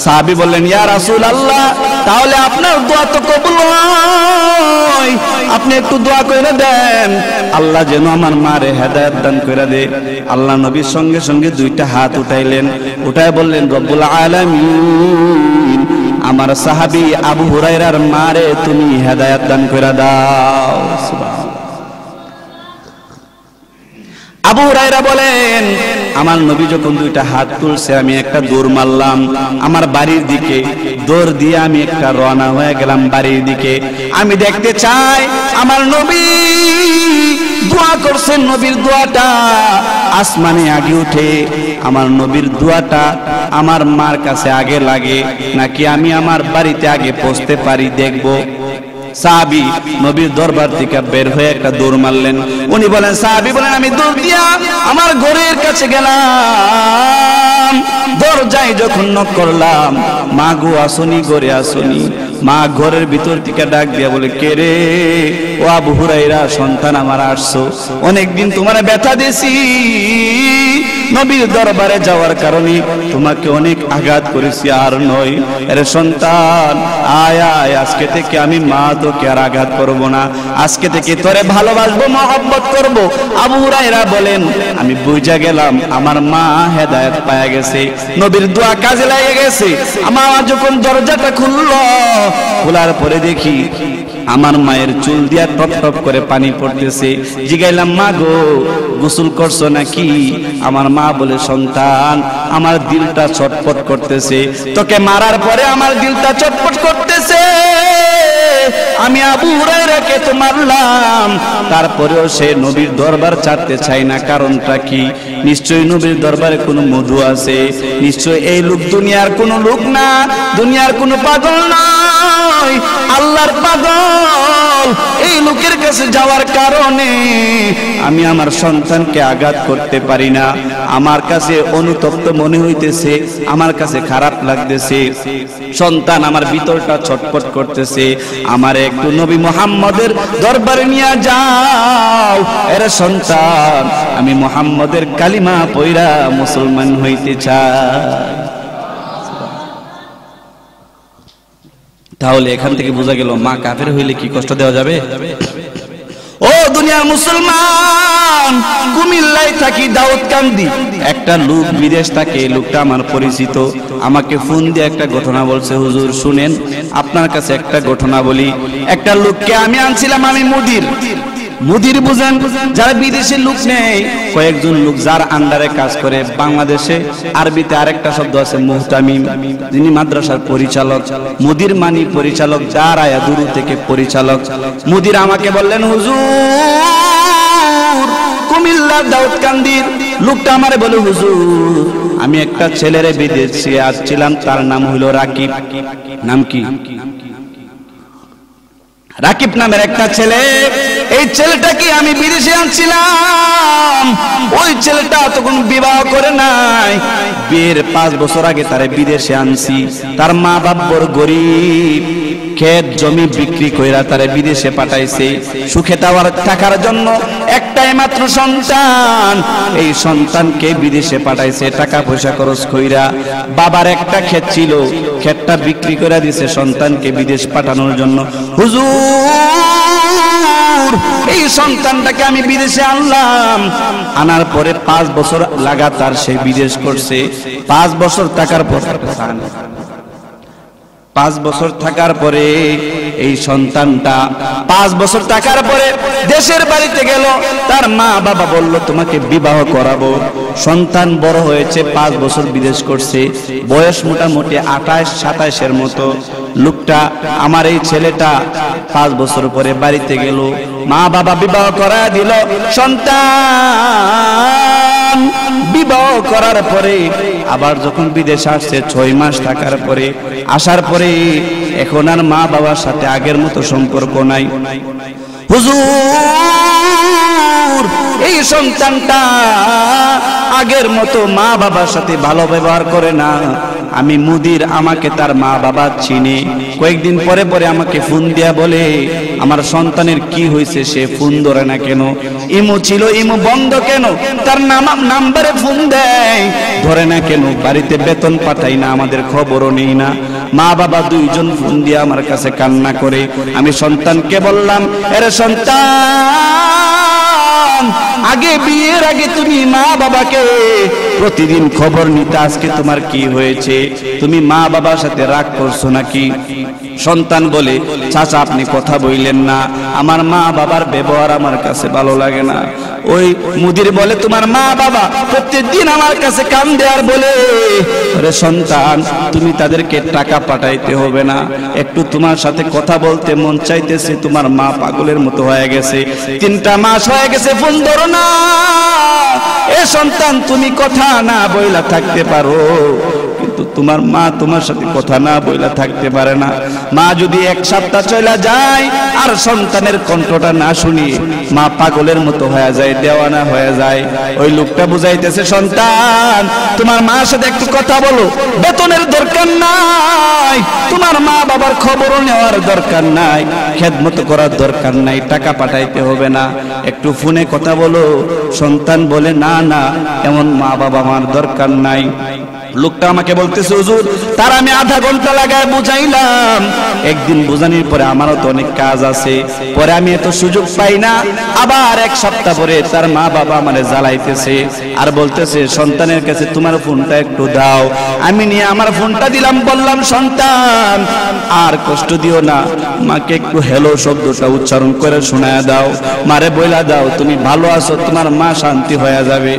সাহাবী বললেন ইয়া রাসূলুল্লাহ, তাহলে আপনার দোয়া তো কবুল হয়, আপনি একটু দোয়া করে দেন আল্লাহ যেন আমার মারে হেদায়েত দান করে দে। আল্লাহ নবীর সঙ্গে সঙ্গে দুইটা হাত উঠাইলেন, উঠায় বললেন রব্বুল আলামিন আমার সাহাবী আবু হুরায়রার মারে তুমি হেদায়েত দান করে দাও। আবু হুরায়রা বলেন আমার নবী যখন দুইটা হাত তুলছে আমি একটা দৌড় মারলাম আমার বাড়ির দিকে, দৌড় দিয়ে আমি একটা রওনা হয়ে গেলাম বাড়ির দিকে। আমি দেখতে চাই আমার নবী দোয়া করছেন, নবীর দোয়াটা আসমানে আগে উঠে, আমার নবীর দোয়াটা আমার মার কাছে আগে লাগে নাকি আমি আমার বাড়িতে আগে পৌঁছতে পারি দেখব। সাহাবী নবীর দরবার থেকে বের হয়ে একটা দৌড় মারলেন। উনি বলেন, সাহাবী বলেন আমি দৌড় দিয়া আমার ঘরের কাছে গেলাম, দরজায় যখন নক করলাম মা গো আসনি, ঘরে আসনি। মা ঘরের ভিতর থেকে ডাক দিয়া বলে, কে রে? ও আবু হুরায়রা সন্তান আমার আসছো, অনেকদিন তোমার ব্যথা দিছি, নবীর দরবারে যাওয়ার কারণে তোমাকে অনেক আঘাত করেছি আর নয়। আরে সন্তান আয় আয়, আজকে থেকে আমি মা তোকে আর আঘাত করব না, আজকে থেকে তোরে ভালোবাসবো, মহব্বত করব। আবু হুরায়রা বলেন আমি বুঝা গেলাম আমার মা হেদায়েত পায়া গেছে, নবীর দোয়া কাজে লাগে গেছে। আমার যখন দরজাটা খুললো, খোলার পরে দেখি আমার মায়ের চুল দিয়া টপ টপ করে পানি পড়তেছে। জিগাইলাম মা গো গোসল করছো নাকি? আমার মা বলে, সন্তান আমার দিলটা ছটফট করতেছে, তোকে মারার পরে আমার দিলটা ছটফট করতেছে। আমি আবু হুরায়রাকে তো মারলাম, তারপরেও সে নবীর দরবার ছাড়তে চায় না। কারণটা কি? নিশ্চয়ই নবীর দরবারে কোনো মধু আছে, নিশ্চয়ই এই লোক দুনিয়ার কোনো লোক না, দুনিয়ার কোনো পাগল নয়, আল্লাহর পাগল। এই লোকের কাছে যাওয়ার কারণে আমি আমার সন্তানকে আঘাত করতে পারি না, আমার কাছে অনুতপ্ত মনে হইতেছে, আমার কাছে খারাপ লাগতেছে, সন্তান আমার ভিতরটা ছটফট করতেছে, আমার একটু নবী মুহাম্মদের দরবারে নিয়ে যাও। এর সন্তান আমি মুহাম্মদের কালিমা পয়রা মুসলমান হইতে চাই। তাহলে এখান থেকে বোঝা গেল মা কাফের হইলে কি কষ্ট দেওয়া যাবে? ও দুনিয়ার মুসলমান, কুমিল্লায় থাকি দাউদকান্দি, একটা লোক বিদেশ থাকে, লোকটা আমার পরিচিত, আমাকে ফোন দিয়ে একটা ঘটনা বলছে, হুজুর শুনেন আপনার কাছে একটা ঘটনা বলি। একটা লোককে আমি আনছিলাম, আমি মুদির বুঝেন, যারা বিদেশে লোক নেই, কয়েকজন লোক যার আন্ডারে কাজ করে। বাংলাদেশে আরবিতে আরেকটা শব্দ আছে মুহতামিম, যিনি মাদ্রাসার পরিচালক। মুদির মানি পরিচালক, যার আয়া দূর থেকে পরিচালক। মুদির আমাকে বললেন, হুজুর কুমিল্লা দাউদকান্দির লোকটা আমারে বলে, হুজুর আমি একটা ছেলেরে বিদেশে আসছিলাম, তার নাম হইল রাকিব। নাম কি? রাকিব নামের একটা ছেলে। এই ছেলেটাকে আমি বিদেশে আনছিলাম, ওই ছেলেটা তখন বিবাহ করে নাই, বিয়ের 5 বছর আগে তারে বিদেশে আনছি। তার মা বাপ বড় গরিব, ক্ষেত জমি বিক্রি কইরা তারে বিদেশে পাঠাইছে সুখে থাকার জন্য। একটাই মাত্র সন্তান, এই সন্তানকে বিদেশে পাঠাইছে টাকা পয়সা খরচ কইরা। বাবার একটা ক্ষেত ছিল, ক্ষেতটা বিক্রি করে দিয়েছে সন্তানকে বিদেশ পাঠানোর জন্য। হুজুর এই সন্তানটাকে আমি বিদেশে আনলাম, আনার পরে 5 বছর লাগাতার সে বিদেশ করছে। 5 বছর থাকার পর 5 বছর থাকার পরে এই সন্তানটা 5 বছর থাকার পরে দেশের বাড়িতে গেল। তার মা বাবা বলল তোমাকে বিবাহ করাবো। সন্তান বড় হয়েছে, 5 বছর বিদেশ করছে, বয়স মোটামুটি 28-27 এর মতো। লোকটা আমার এই ছেলেটা 5 বছর পরে বাড়িতে গেল, মা বাবা বিবাহ করা দিল। সন্তান বিবাহ করার পরে আবার যখন বিদেশে আসছে 6 মাস থাকার পরে, আসার পরে এখন আর মা বাবার সাথে আগের মতো সম্পর্ক নাই। হুজুর এই সন্তানটা আগের মতো মা বাবার সাথে ভালো ব্যবহার করে না। আমি মুদির, আমাকে তার মা বাবা চিনে। কয়েকদিন পরে পরে আমাকে ফোন দিয়া বলে আমার সন্তানের কি হয়েছে, সে ফোন ধরে না কেন, ইমো ছিল ইমো বন্ধ কেন, তার নাম্বারে ফোন দেয় ধরে না কেন, বাড়িতে বেতন পাঠাই না, আমাদের খবরও নেই না। মা বাবা দুইজন ফোন দিয়ে আমার কাছে কান্না করে। আমি সন্তানকে বললাম, এরে সন্তান, আগে বিয়ের আগে তুমি মা বাবাকে প্রতিদিন খবর নিতে, আজকে তোমার কি হয়েছে? তুমি মা বাবার সাথে রাগ করছো নাকি? সন্তান বলে, চাচা আপনি কথা বললেন না, আমার মা বাবার ব্যবহার আমার কাছে ভালো লাগে না। ওই মুদির বলে, তোমার মা বাবা প্রত্যেকদিন আমার কাছে কান্দে আর বলে, আরে সন্তান তুমি তাদেরকে টাকা পাঠাইতে হবে না, একটু তোমার সাথে কথা বলতে মন চাইতেছে, তোমার মা পাগলের মতো হয়ে গেছে, 3টা মাস হয়ে গেছে ফোন ধরো না। এ সন্তান তুমি কথা না বইলা থাকতে পারো, কিন্তু তোমার মা তোমার সাথে কথা না বইলা থাকতে পারে না। মা যদি 1 সপ্তাহ চলে যায় আর সন্তানের কণ্ঠটা না শুনি, মা পাগলের মতো হয়ে যায়, দেওয়ানা হয়ে যায়। ওই লোকটা বুঝাইতেছে, সন্তান তোমার মার সাথে একটু কথা বলো, বেতনের দরকার নাই, তোমার মা বাবার খবরও নেওয়ার দরকার নাই, খেদমত করার দরকার নাই, টাকা পাঠাইতে হবে না, একটু ফোনে কথা বলো। সন্তান বলে, না না, এমন মা বাবা আমার দরকার নাই। লোকটা আমাকে বলতেছে, হুজুর তার আমি আধা ঘন্টা লাগায় বুঝাইলাম, একদিন বুঝানোর পরে আমারও তো অনেক কাজ আছে, পরে আমি এত সুযোগ পাই না। আবার 1 সপ্তাহ পরে তার মা বাবা মানে জ্বালাইতেছে আর বলতেছে, সন্তানের কাছে তোমার ফোনটা একটু দাও। আমি নিয়ে আমার ফোনটা দিলাম, বললাম, সন্তান আর কষ্ট দিও না, মাকে একটু হ্যালো শব্দটা উচ্চারণ করে শোনায় দাও, মারে বইলা দাও তুমি ভালো আছো, তোমার মা শান্তি হয়ে যাবে।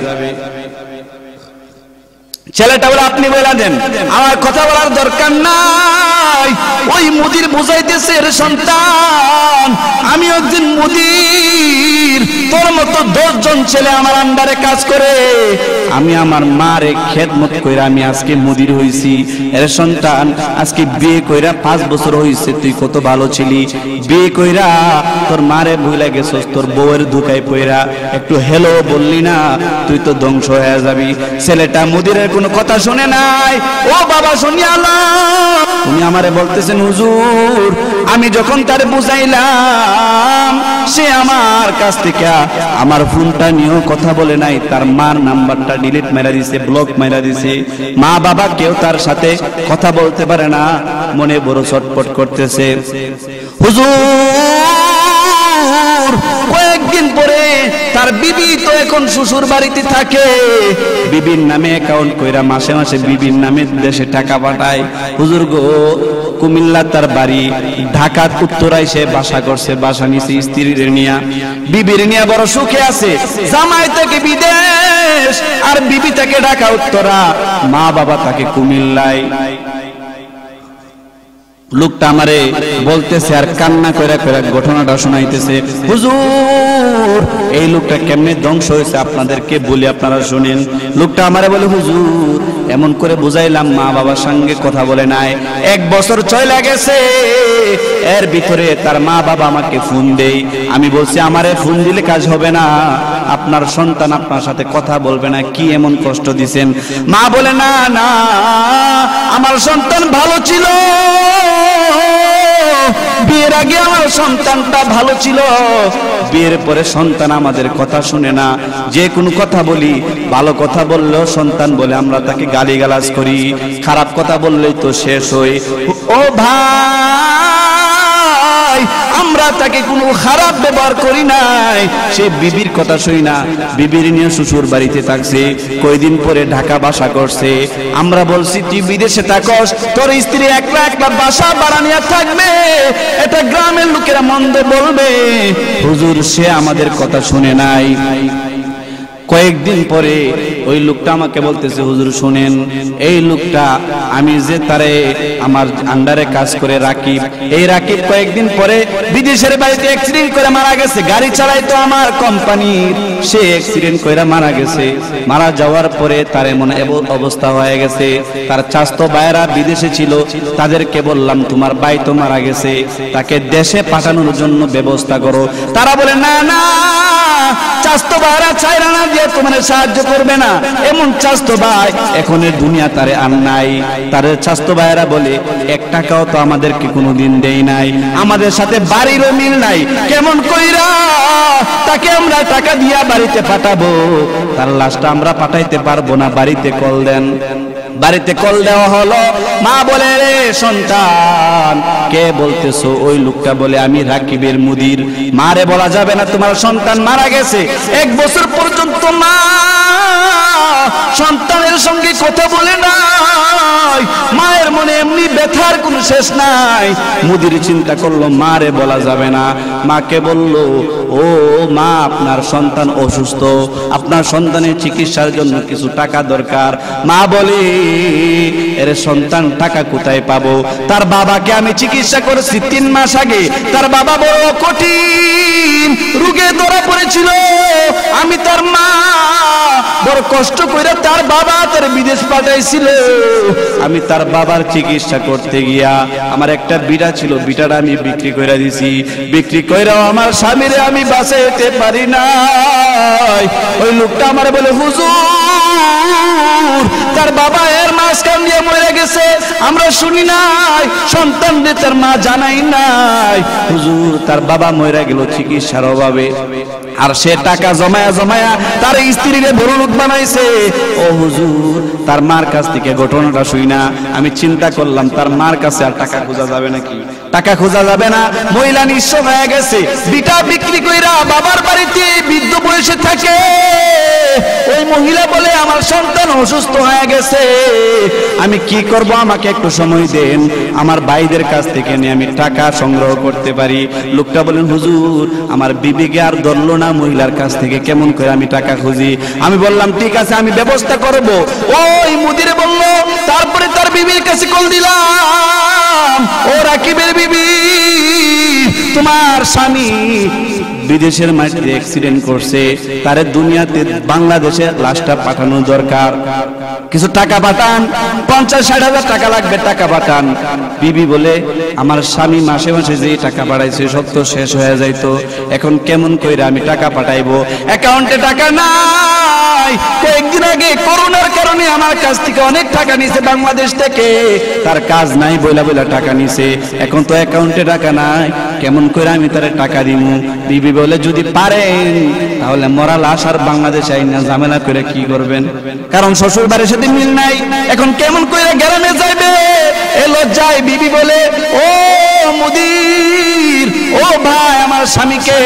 ছেলেটা বলে, আপনি বলে দেন, আমার কথা বলার দরকার নাই। ওই মুদির বুঝাইতেছে, রে সন্তান আমি একদিন মুদির, তোর মতো 10 জন ছেলে আমার আন্ডারে কাজ করে, আমি আমার মারে খেদমত কইরা আমি আজকে মুদির হইছি। এর সন্তান আজকে বিয়ে কইরা 5 বছর হইছে, তুই কত ভালো ছিলি, বিয়ে কইরা তোর মারে ভুলে গেছস, তোর বউয়ের ধোকায় পইরা একটু হেলো বললি না, তুই তো ধ্বংস হয়ে যাবি। ছেলেটা মুদিরের কোনো কথা শুনে নাই। ও বাবা শুনিয়ালা, তুমি আমারে বলতেছেন হুজুর, আমি যখন তারে বুঝাইলাম সে আমার কাছ থেকে আমার ফোনটা নিয়েও কথা বলে নাই, তার মার নাম্বারটা ডিলিট মেরা দিছে, ব্লক মেরা দিছে। মা বাবা কেউ তার সাথে কথা বলতে পারে না, মনে বড় ছটফট করতেছে। হুজুর কয়েকদিন পরে তার বিবি তো এখন শ্বশুর বাড়িতে থাকে, বিবির নামে অ্যাকাউন্ট কইরা মাসে মাসে বিবির নামে দেশে টাকা পাঠায়। হুজুর গো, কুমিল্লা তার বাড়ি, ঢাকার উত্তরায় সে বাসা করছে, বাসা নিছে স্ত্রীর নিয়া, বিবির নিয়া বড় সুখে আছে। জামাই থেকে বিদেশ আর বিবি থেকে ঢাকা উত্তরা, মা বাবা তাকে কুমিল্লায়। লোকটা আমারে বলতেছে আর কান্না করে করে ঘটনাটা শোনাইতেছে। হুজুর এই লোকটা কেমনে ধ্বংস হয়েছে আপনাদেরকে বলি, আপনারা শুনেন। লোকটা আমারে বলে, হুজুর এমন করে বুঝাইলাম, মা বাবার সঙ্গে কথা বলে নাই, 1 বছর চলে গেছে, এর ভিতরে তার মা বাবা আমাকে ফোন দেই, আমি বলছি আমারে ফোন দিলে কাজ হবে না, আপনার সন্তান আপনার সাথে কথা বলবে না, কি এমন কষ্ট দিছেন? মা বলে, না না, আমার সন্তান ভালো ছিল, বিয়ের আগে আমার সন্তানটা ভালো ছিল, বিয়ের পরে সন্তান আমাদের কথা শুনে না, যে কোনো কথা বলি, ভালো কথা বললেও সন্তান বলে আমরা তাকে গালিগালাজ করি, খারাপ কথা বললেই তো শেষ হই। ও ভাই, আমরা তাকে কোনো খারাপ ব্যবহার করি নাই, সে বিবির কথা শুই না, বিবির নিয়ে শ্বশুর বাড়িতে থাকছে, কয়দিন পরে ঢাকা বাসা করছে। আমরা বলছি তুই বিদেশে থাকস, তোর স্ত্রী একলা একলা বাসা ভাড়া নিয়ে থাকবে, এটা গ্রামের লোকেরা মন্দ বলবে। হুজুর সে আমাদের কথা শুনে নাই। কয়েকদিন পরে ওই লোকটা আমাকে বলতেছে, হুজুর শুনেন, এই লোকটা আমি যে তারে আমার আন্ডারে কাজ করে রাকিব, এই রাকিব কয়েকদিন পরে বিদেশের বাড়িতে অ্যাক্সিডেন্ট করে মারা গেছে। গাড়ি চালাইতো আমার কোম্পানির, সে অ্যাক্সিডেন্ট করে মারা গেছে। মারা যাওয়ার পরে তার এমন অবস্থা হয়ে গেছে, তার চাচাতো ভাইরা বিদেশে ছিল, তাদেরকে বললাম তোমার ভাই তো মারা গেছে, তাকে দেশে পাঠানোর জন্য ব্যবস্থা করো। তারা বলে, না না, চাচাতো ভাইরা চাইরা না দিয়ে তোমার সাহায্য করবে না, এমন চাচাতো ভাই এখনের দুনিয়া তারে আর নাই। তার চাচাতো ভাইরা বলে, 1 টাকাও তো আমাদেরকে কোনোদিন দেই নাই, আমাদের সাথে বাড়িরও মিল নাই, কেমন কইরা তাকে আমরা টাকা দিয়া বাড়িতে পাঠাবো? তার লাশটা আমরা পাঠাইতে পারবো না, বাড়িতে কল দেন। বাড়িতে কল দেওয়া হলো, মা বলে রে সন্তান কে বলতেছো? ওই লোকটা বলে আমি রাকিবের মুদির। মারে বলা যাবে না তোমার সন্তান মারা গেছে। 1 বছর পর্যন্ত মা সন্তানের সঙ্গে কথা বলে নাই। মায়ের মনে এমনি ব্যথার কোনো শেষ নাই। মুদির চিন্তা করলো মারে বলা যাবে না। মাকে বলল, ও মা আপনার সন্তান অসুস্থ, আপনার সন্তানের চিকিৎসার জন্য কিছু টাকা দরকার। মা বলে, এরে সন্তান টাকা কোথায় পাবো? তার বাবাকে আমি চিকিৎসা করেছি 3 মাস আগে। তার বাবা বড় কঠিন রোগে ধরা পড়েছিল। আমি তার মা বড় কষ্ট করে তার বাবা তার বিদেশ পাঠাইছিল। আমি তার বাবার চিকিৎসা করতে গিয়া আমার একটা বিড়া ছিল, বিটাটা আমি বিক্রি করে দিছি। বিক্রি কইরাও আমার স্বামীরে আমি বাঁচাইতে পারি নাই। ওই লোকটা আমারে বলে, হুজুর তার বাবা এর মাঝখান দিয়ে মরে গেছে, আমরা শুনি নাই, সন্তানদের তার মা জানাই নাই। হুজুর তার বাবা মরে গেল চিকিৎসার অভাবে, আর সে টাকা জমায়া জমায়া তার স্ত্রীরে বড় লোক বানাইছে। ও হুজুর তার মার কাছ থেকে ঘটনাটা শুই না আমি চিন্তা করলাম তার মার কাছে আর টাকা খোঁজা যাবে নাকি? টাকা খোঁজা যাবে না। মহিলা নিঃস্ব হয়ে গেছে, বিটা বিক্রি কইরা বাবার বাড়িতে বৃদ্ধ বয়সে থাকে। ওই মহিলা বলে আমার সন্তান অসুস্থ হয়ে গেছে, আমি কি করব? আমাকে একটু সময় দেন, আমার ভাইদের কাছ থেকে নিয়ে আমি টাকা সংগ্রহ করতে পারি। লোকটা বলেন, হুজুর আমার বিবিকে আর ধরলো না, মহিলার কাছ থেকে কেমন করে আমি টাকা খুঁজি? আমি বললাম ঠিক আছে আমি ব্যবস্থা করব। ওই মুদিরে বলল, তারপরে তার বিবির কাছে কল দিলাম, ও রাকিবের বিবি তোমার স্বামী বিদেশের মাটিতে অ্যাক্সিডেন্ট করছে, তারে দুনিয়াতে বাংলাদেশে লাশটা পাঠানো দরকার, কিছু টাকা পাঠান, 50-60 হাজার টাকা লাগবে, টাকা পাঠান। বিবি বলে, আমার স্বামী মাসে মাসে যে টাকা পাঠাইছে সব তো শেষ হয়ে যাইতো, এখন কেমন কইরা আমি টাকা পাঠাইবো? অ্যাকাউন্টে টাকা নাই। কয়েকদিন আগে করোনার কারণে আমার কাছ থেকে অনেক টাকা নিছে বাংলাদেশ থেকে, তার কাজ নাই বইলা বইলা টাকা নিছে, এখন তো অ্যাকাউন্টে টাকা নাই, কেমন করে আমি তারে টাকা দিমু? বিবি বলে, যদি পারেন তাহলে মরা লাশ আর বাংলাদেশে আইনা ঝামেলা করে কি করবেন? কারণ শ্বশুর বাড়ির সাথে মিল নাই, এখন কেমন করে গ্রামে যাইবে? এ লজ্জায় বিবি বলে, ও মুদির, ও ভাই আমার স্বামীকে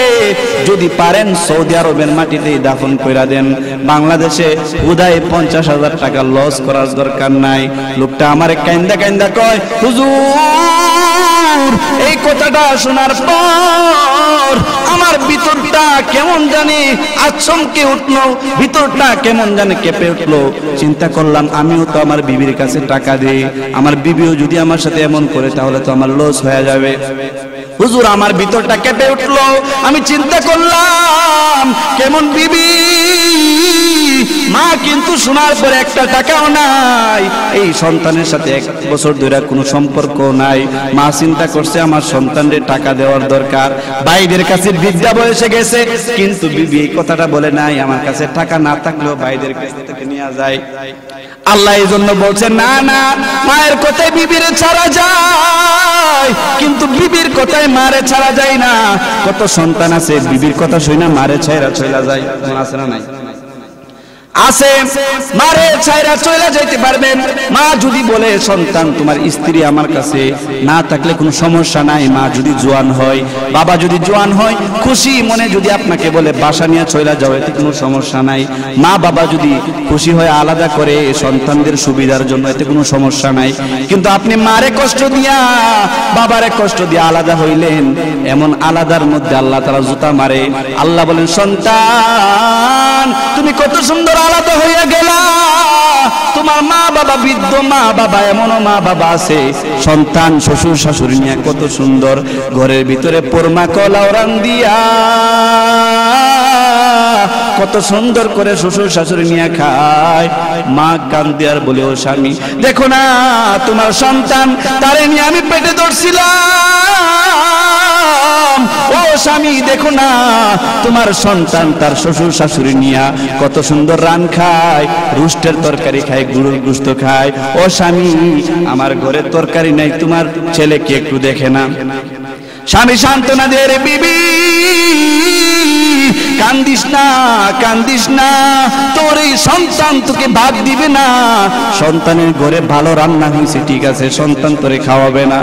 যদি পারেন সৌদি আরবের মাটিতে দাফন কইরা দেন, বাংলাদেশে উদয় 50,000 টাকা লস করার দরকার নাই। লোকটা আমারে কাইন্দা কাইন্দা কয়, হুজুর এই কথাটা শোনার পর আমার ভিতরটা কেমন জানি আচমকে উঠলো, ভিতরটা কেমন জানি কেঁপে উঠলো। চিন্তা করলাম আমিও তো আমার বিবির কাছে টাকা দেই, আমার বিবিও যদি আমার সাথে এমন করে তাহলে তো আমার লস হয়ে যাবে। হুজুর আমার ভিতরটা কেঁপে উঠলো, আমি চিন্তা করলাম কেমন বিবি, মা কিন্তু শোনার পরে একটা টাকাও নাই, এই সন্তানের সাথে 1 বছর ধরে কোনো সম্পর্ক নাই। মা চিন্তা করছে আমার সন্তানের টাকা দেওয়ার দরকার, ভাইদের কাছে বৃদ্ধা বয়সে গেছে, কিন্তু বিবি এই কথাটা বলে নাই আমার কাছে টাকা না থাকলেও ভাইদের কাছ থেকে নিয়ে যায়। আল্লাহ এই জন্য বলছেন, না না মায়ের কথায় বিবিরে ছাড়া যায়, কিন্তু বিবির কথায় মারে ছাড়া যায় না। কত সন্তান আছে বিবির কথা শুই না মারে ছাইরা চলে যায়, আছে না নাই? আছে, মারে ছাইরা চলে যাইতে পারবেন। মা যদি বলে সন্তান তোমার স্ত্রী আমার কাছে না থাকলে কোনো সমস্যা নাই, মা যদি জোয়ান হয়, বাবা যদি জোয়ান হয়, খুশি মনে যদি আপনাকে বলে বাসা নিয়ে চলে যাও, এতে কোনো সমস্যা নাই। মা বাবা যদি খুশি হয় আলাদা করে সন্তানদের সুবিধার জন্য, এতে কোনো সমস্যা নাই। কিন্তু আপনি মারে কষ্ট দিয়া বাবারে কষ্ট দিয়া আলাদা হইলেন, এমন আলাদার মধ্যে আল্লাহ তাআলা জুতা মারে। আল্লাহ বলেন, সন্তান তুমি কত সুন্দর আলাদা হইয়া গেলা, তোমার মা বাবা বৃদ্ধ মা বাবা, এমনও মা বাবা আছে সন্তান শ্বশুর শাশুড়ি নিয়ে কত সুন্দর ঘরের ভিতরে পোরমা কলাও রান দিয়া কত সুন্দর করে শ্বশুর শাশুড়ি নিয়ে খায়। মা কান্দে আর বলে, ও স্বামী দেখো না তোমার সন্তান, তারে নিয়ে আমি পেটে ধরছিলাম, ও স্বামী দেখো না তোমার সন্তান তার শ্বশুর শাশুড়ি নিয়া কত সুন্দর রান খায়, রুস্টের তরকারি খায়, গুঁড়োর গোশত খায়। ও স্বামী আমার ঘরে তরকারি নাই, তোমার ছেলেকে একটু দেখে না। স্বামী সান্ত্বনা দিয়ে, রে বিবি কান্দিস না, কান্দিস না, তোর এই সন্তান তোকে ভাত দিবে না। সন্তানের ঘরে ভালো রান্না হয়েছে ঠিক আছে, সন্তান তোরে খাওয়াবে না।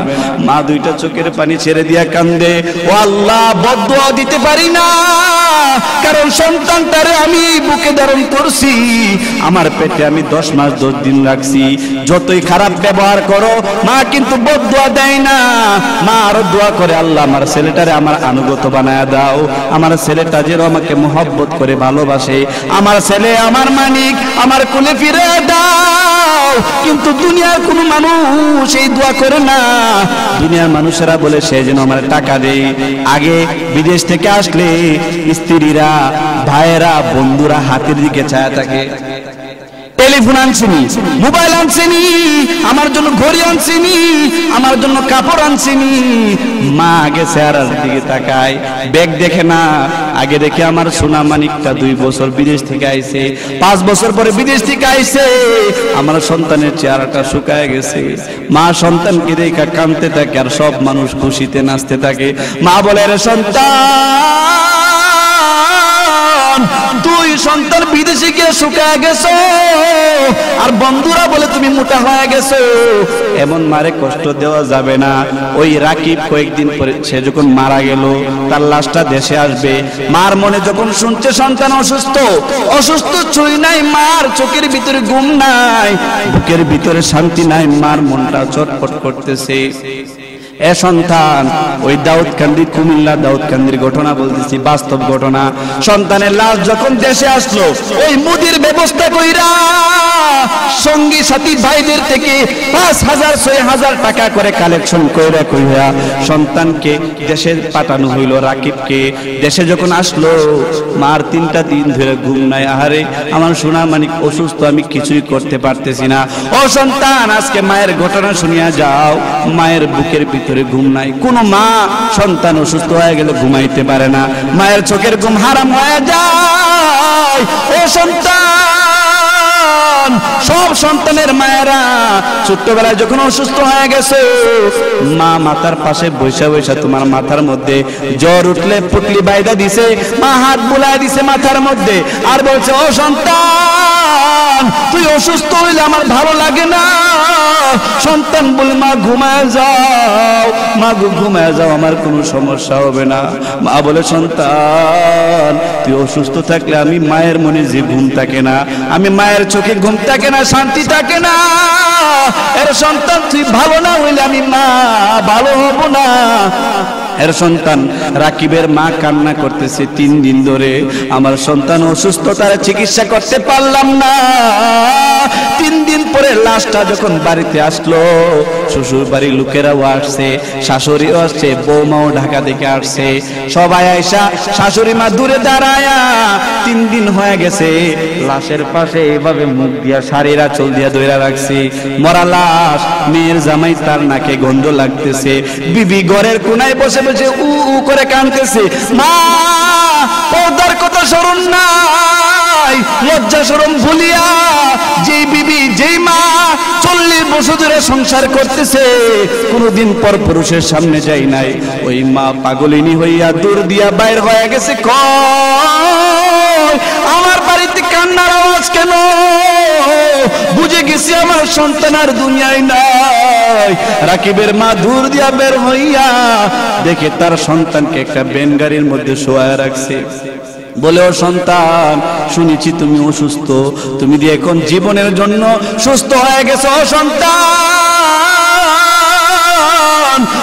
মা দুইটা চোখের পানি ছেড়ে দিয়া কান্দে, ও আল্লাহ বদদুয়া দিতে পারি না, কারণ সন্তানটারে আমি বুকে ধারণ করছি, আমার পেটে আমি 10 মাস 10 দিন রাখছি। যতই খারাপ ব্যবহার করো মা কিন্তু বদদুয়া দেয় না, মা আরো দোয়া করে, আল্লাহ আমার ছেলেটারে আমার আনুগত্য বানায় দাও, আমার ছেলেটা যেন আমাকে মোহব্বত করে ভালোবাসে, আমার ছেলে আমার মানিক, আমার কোলে ফিরে দাও। কিন্তু দুনিয়ার কোনো মানুষ এই দোয়া করে না। দুনিয়ার মানুষেরা বলে সে যেন আমার টাকা দেয়। আগে বিদেশ থেকে আসলে স্ত্রীরা, ভাইয়েরা, বন্ধুরা হাতের দিকে ছায়া থাকে, টেলিফোন আনছিনি, মোবাইল আনছিনি, আমার জন্য ঘড়ি আনছিনি, আমার জন্য কাপড় আনছিনি। মা আগে চেহারার দিকে তাকায়, ব্যাগ দেখে না, আগে দেখে আমার সোনা মানিকটা 2 বছর বিদেশ থেকে আইছে, 5 বছর পরে বিদেশ থেকে আইছে, আমার সন্তানের চেহারাটা শুকায় গেছে। মা সন্তানকে দেখে কাঁদতে থাকে আর সব মানুষ খুশিতে নাচতে থাকে। মা বলে, রে সন্তান, তুই সন্তান বিদেশে গিয়ে শুকায় গেছো, আর বন্ধুরা বলে তুমি মোটা হয়ে গেছো। এমন মারে কষ্ট দেওয়া যাবে না। ওই রাকিব কয়েকদিন পরে সে যখন মারা গেল, তার লাশটা দেশে আসবে, মার মনে যখন শুনছে সন্তান অসুস্থ, অসুস্থ ছুঁই নাই, মার চোখের ভিতরে ঘুম নাই, বুকের ভিতরে শান্তি নাই, মার মনটা চটপট করতেছে। এ সন্তান, ওই দাউদকান্দি, কুমিল্লা দাউদকান্দির ঘটনা বলতেছি, বাস্তব ঘটনা। সন্তানের লাশ যখন দেশে আসলো, ওই মুদির ব্যবস্থা কইরা সঙ্গী সাথী ভাইদের থেকে 5,000 6,000 টাকা করে কালেকশন কইরা কইরা সন্তানকে দেশে পাঠানো হইল। রাকিবকে দেশে যখন আসলো, মার 3টা দিন ধরে ঘুম নাই। আহারে আমার সোনা মানিক অসুস্থ, আমি কিছুই করতে পারতেছি না। ও সন্তান, আজকে মায়ের ঘটনা শুনিয়া যাও। মায়ের বুকের ভিতরে ঘুম নাই। কোন মা সন্তান অসুস্থ হয়ে গেলে ঘুমাইতে পারে না, মায়ের চোখের ঘুম হারাম হয়ে যায়। ও সন্তান, সব সন্তানের মায়েরা ছোট্টবেলায় যখন অসুস্থ হয়ে গেছে, মা মাথার পাশে বৈশা বৈশা তোমার মাথার মধ্যে জ্বর উঠলে পুটলি বাইদা দিছে, মা হাত বুলায় দিছে মাথার মধ্যে, আর বলছে, ও সন্তান, তুই অসুস্থ হইলে আমার ভালো লাগে না। সন্তান বলে, মা ঘুমায় যাও, মা ঘুমায় যাও, আমার কোনো সমস্যা হবে না। মা বলে, সন্তান, তুই অসুস্থ থাকলে আমি মায়ের মনে যে ঘুম থাকে না, আমি মায়ের চোখে ঘুম থাকে না, শান্তি থাকে না। এর সন্তান, তুই ভালো না হইলে আমি মা ভালো হব না। এর সন্তান রাকিবের মা কান্না করতেছে 3 দিন ধরে, আমার সন্তান অসুস্থ, তার চিকিৎসা করতে পারলাম না। 3 দিন পরে লাশটা যখন বাড়িতে আসলো, শ্বশুর বাড়ির লোকেরাও আসছে, শাশুড়িও আসছে, বৌমাও ঢাকা থেকে আসছে, সবাই আইসা শাশুড়ি মা দূরে দাঁড়ায়া 3 দিন হয়ে গেছে লাশের পাশে এভাবে মুখ দিয়া শাড়ির আঁচল দিয়া ধইরা রাখছে। মরা লাশ, মেয়ের জামাই, তার নাকে গন্ধ লাগতেছে, বিবি ঘরের কোনায় বসে বসে উ উ করে কাঁদতেছে। মা পর্দার কথা স্মরণ নাই, লজ্জা শরম ভুলিয়া যেই বিবি, যেই মা 40 বছর ধরে সংসার করতেছে, কোনদিন পর পুরুষের সামনে যাই নাই, ওই মা পাগলিনী হইয়া দূর দিয়া বাইর হয়ে গেছে। আমার বাড়িতে কান্নার আওয়াজ কেন? বুঝে গেছি আমার সন্তান আর দুনিয়ায় নাই। রাকিবের মা দূর দিয়া বের হইয়া দেখে তার সন্তানকে একটা বেন গাড়ির মধ্যে শোয়ায় রাখছে। বলে, ও সন্তান, শুনেছি তুমি অসুস্থ, তুমি দিয়ে এখন জীবনের জন্য সুস্থ হয়ে গেছো। ও সন্তান,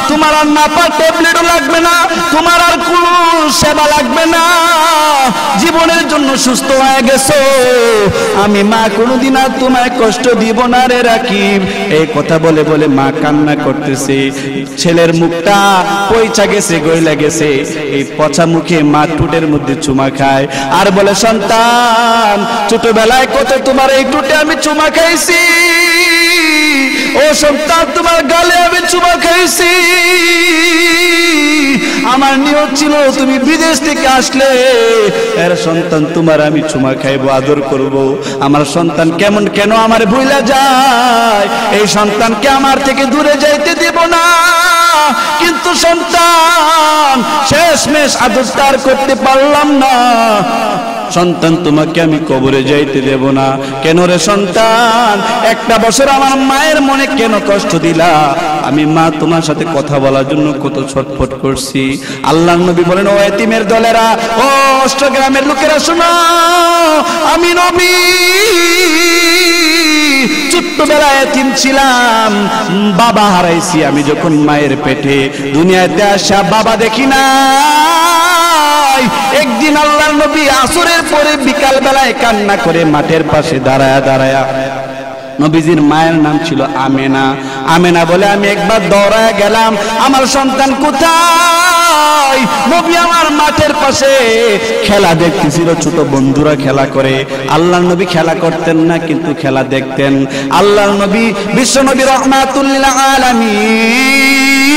তোমার আর নাপা ট্যাবলেটও লাগবে না, তোমার আর কোন সেবা লাগবে না, জীবনের জন্য সুস্থ হয়ে গেছো। আমি মা কোনোদিন আর তোমায় কষ্ট দিব না রে রাকিব। এই কথা বলে বলে মা কান্না করতেছে। ছেলের মুখটা পয়চা গেছে, গইলা গেছে। এই পচা মুখে মা টুটের মধ্যে চুমা খায় আর বলে, সন্তান, ছোটবেলায় কত তোমার এই টুটে আমি চুমা খাইছি, ও সন্তান তোমার গালে আমি চুমা খাইছি, আমার নিয়ত ছিল তুমি বিদেশ থেকে আসলে এর সন্তান তোমার আমি চুমা খাইবো, আদর করব। আমার সন্তান কেমন কেন আমার ভুলা যায়, এই সন্তানকে আমার থেকে দূরে যাইতে দেব না। কিন্তু সন্তান শেষমেশ আদর তার করতে পারলাম না। সন্তান তোমাকে আমি কবরে যাইতে দেব না। কেন রে সন্তান, একটা বছর আমার মায়ের মনে কেন কষ্ট দিলা? আমি মা তোমার সাথে কথা বলার জন্য কত ছটফট করছি। আল্লাহর নবী বলেন, ও এতিমের দলেরা, ও অষ্টগ্রামের লোকেরা শোনো, আমি নবী ছোট্টবেলায় এতিম ছিলাম, বাবা হারাইছি আমি যখন মায়ের পেটে। দুনিয়াতে আসা বাবা দেখি না। একদিন আল্লাহর নবী আসরের পরে বিকাল বেলায় কান্না করে মাঠের পাশে দাঁড়ায়া দাঁড়ায়া, নবীজির মায়ের নাম ছিল আমেনা। আমেনা বলে আমি একবার দৌড়ায় গেলাম, আমার সন্তান কোথায়? নবী আমার মাঠের পাশে খেলা দেখতেছিল, ছোট বন্ধুরা খেলা করে। আল্লাহর নবী খেলা করতেন না, কিন্তু খেলা দেখতেন। আল্লাহর নবী বিশ্ব নবী রাহমাতুল লিল আলামিন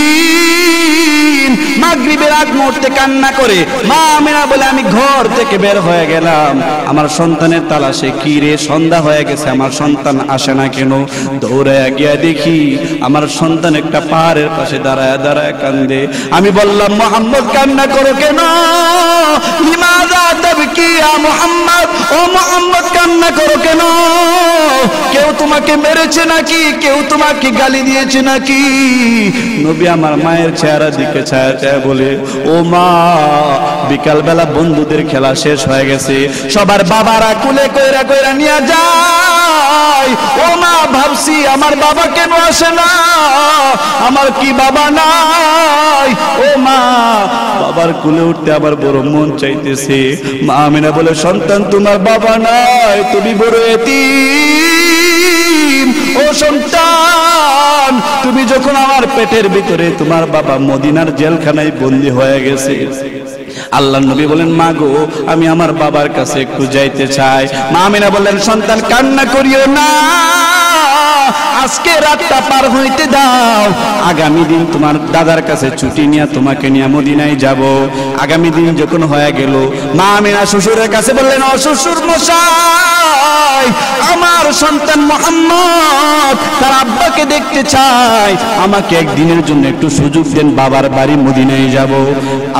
মাগরিবের আগ মুহূর্তে কান্না করে, মা আমেনা বলে আমি ঘর থেকে বের হয়ে গেলাম, আমার সন্তানের তালাশে। কি রে, সন্ধ্যা হয়ে গেছে, আমার সন্তান আসে না কেন? দৌড়ায় গিয়া দেখি আমার সন্তান একটা পাহাড়ের পাশে দাঁড়ায় দাঁড়ায় কান্দে। আমি বললাম, মুহাম্মদ কান্না করো কেন? লিমাযা তাবকি ইয়া মুহাম্মদ, ও মুহাম্মদ কান্না করো কেন? কেউ তোমাকে মেরেছে নাকি? কেউ তোমাকে গালি দিয়েছে নাকি? নবী আমার মায়ের চেহারা দিকে ছায়া ছায়া বলে, ও মা, বিকাল বেলা বন্ধুদের খেলা শেষ হয়ে গেছে, সবার বাবারা কুলে কইরা কইরা নিয়ে যায়। ও মা, ভাবছি আমার বাবা কেন আসে না? আমার কি বাবা নাই? ও মা, বাবার কুলে উঠতে আমার বড় মন চাইতেছে। মা আমেনা বলে, সন্তান তোমার বাবা নাই, তুমি বড় এতিম। ও সন্তান, তুমি যখন আমার পেটের ভিতরে, তোমার বাবা মদিনার জেলখানায় বন্দী হয়ে গেছে। আল্লাহর নবী বলেন, মা গো, আমি আমার বাবার কাছে একটু যাইতে চাই। মা আমেনা বললেন, সন্তান কান্না করিও না, আজকে রাতটা পার হইতে দাও, আগামী দিন তোমার দাদার কাছে ছুটি নিয়ে তোমাকে নিয়ে মদিনায় যাব। আগামী দিন যখন হয়ে গেল, মা আমেনা শ্বশুরের কাছে বললেন, ও শ্বশুর মশাই, আমার সন্তান মুহাম্মদ তার আব্বাকে দেখতে চাই, আমাকে একদিনের জন্য একটু সুযোগ দেন, বাবার বাড়ি মদিনায় যাব।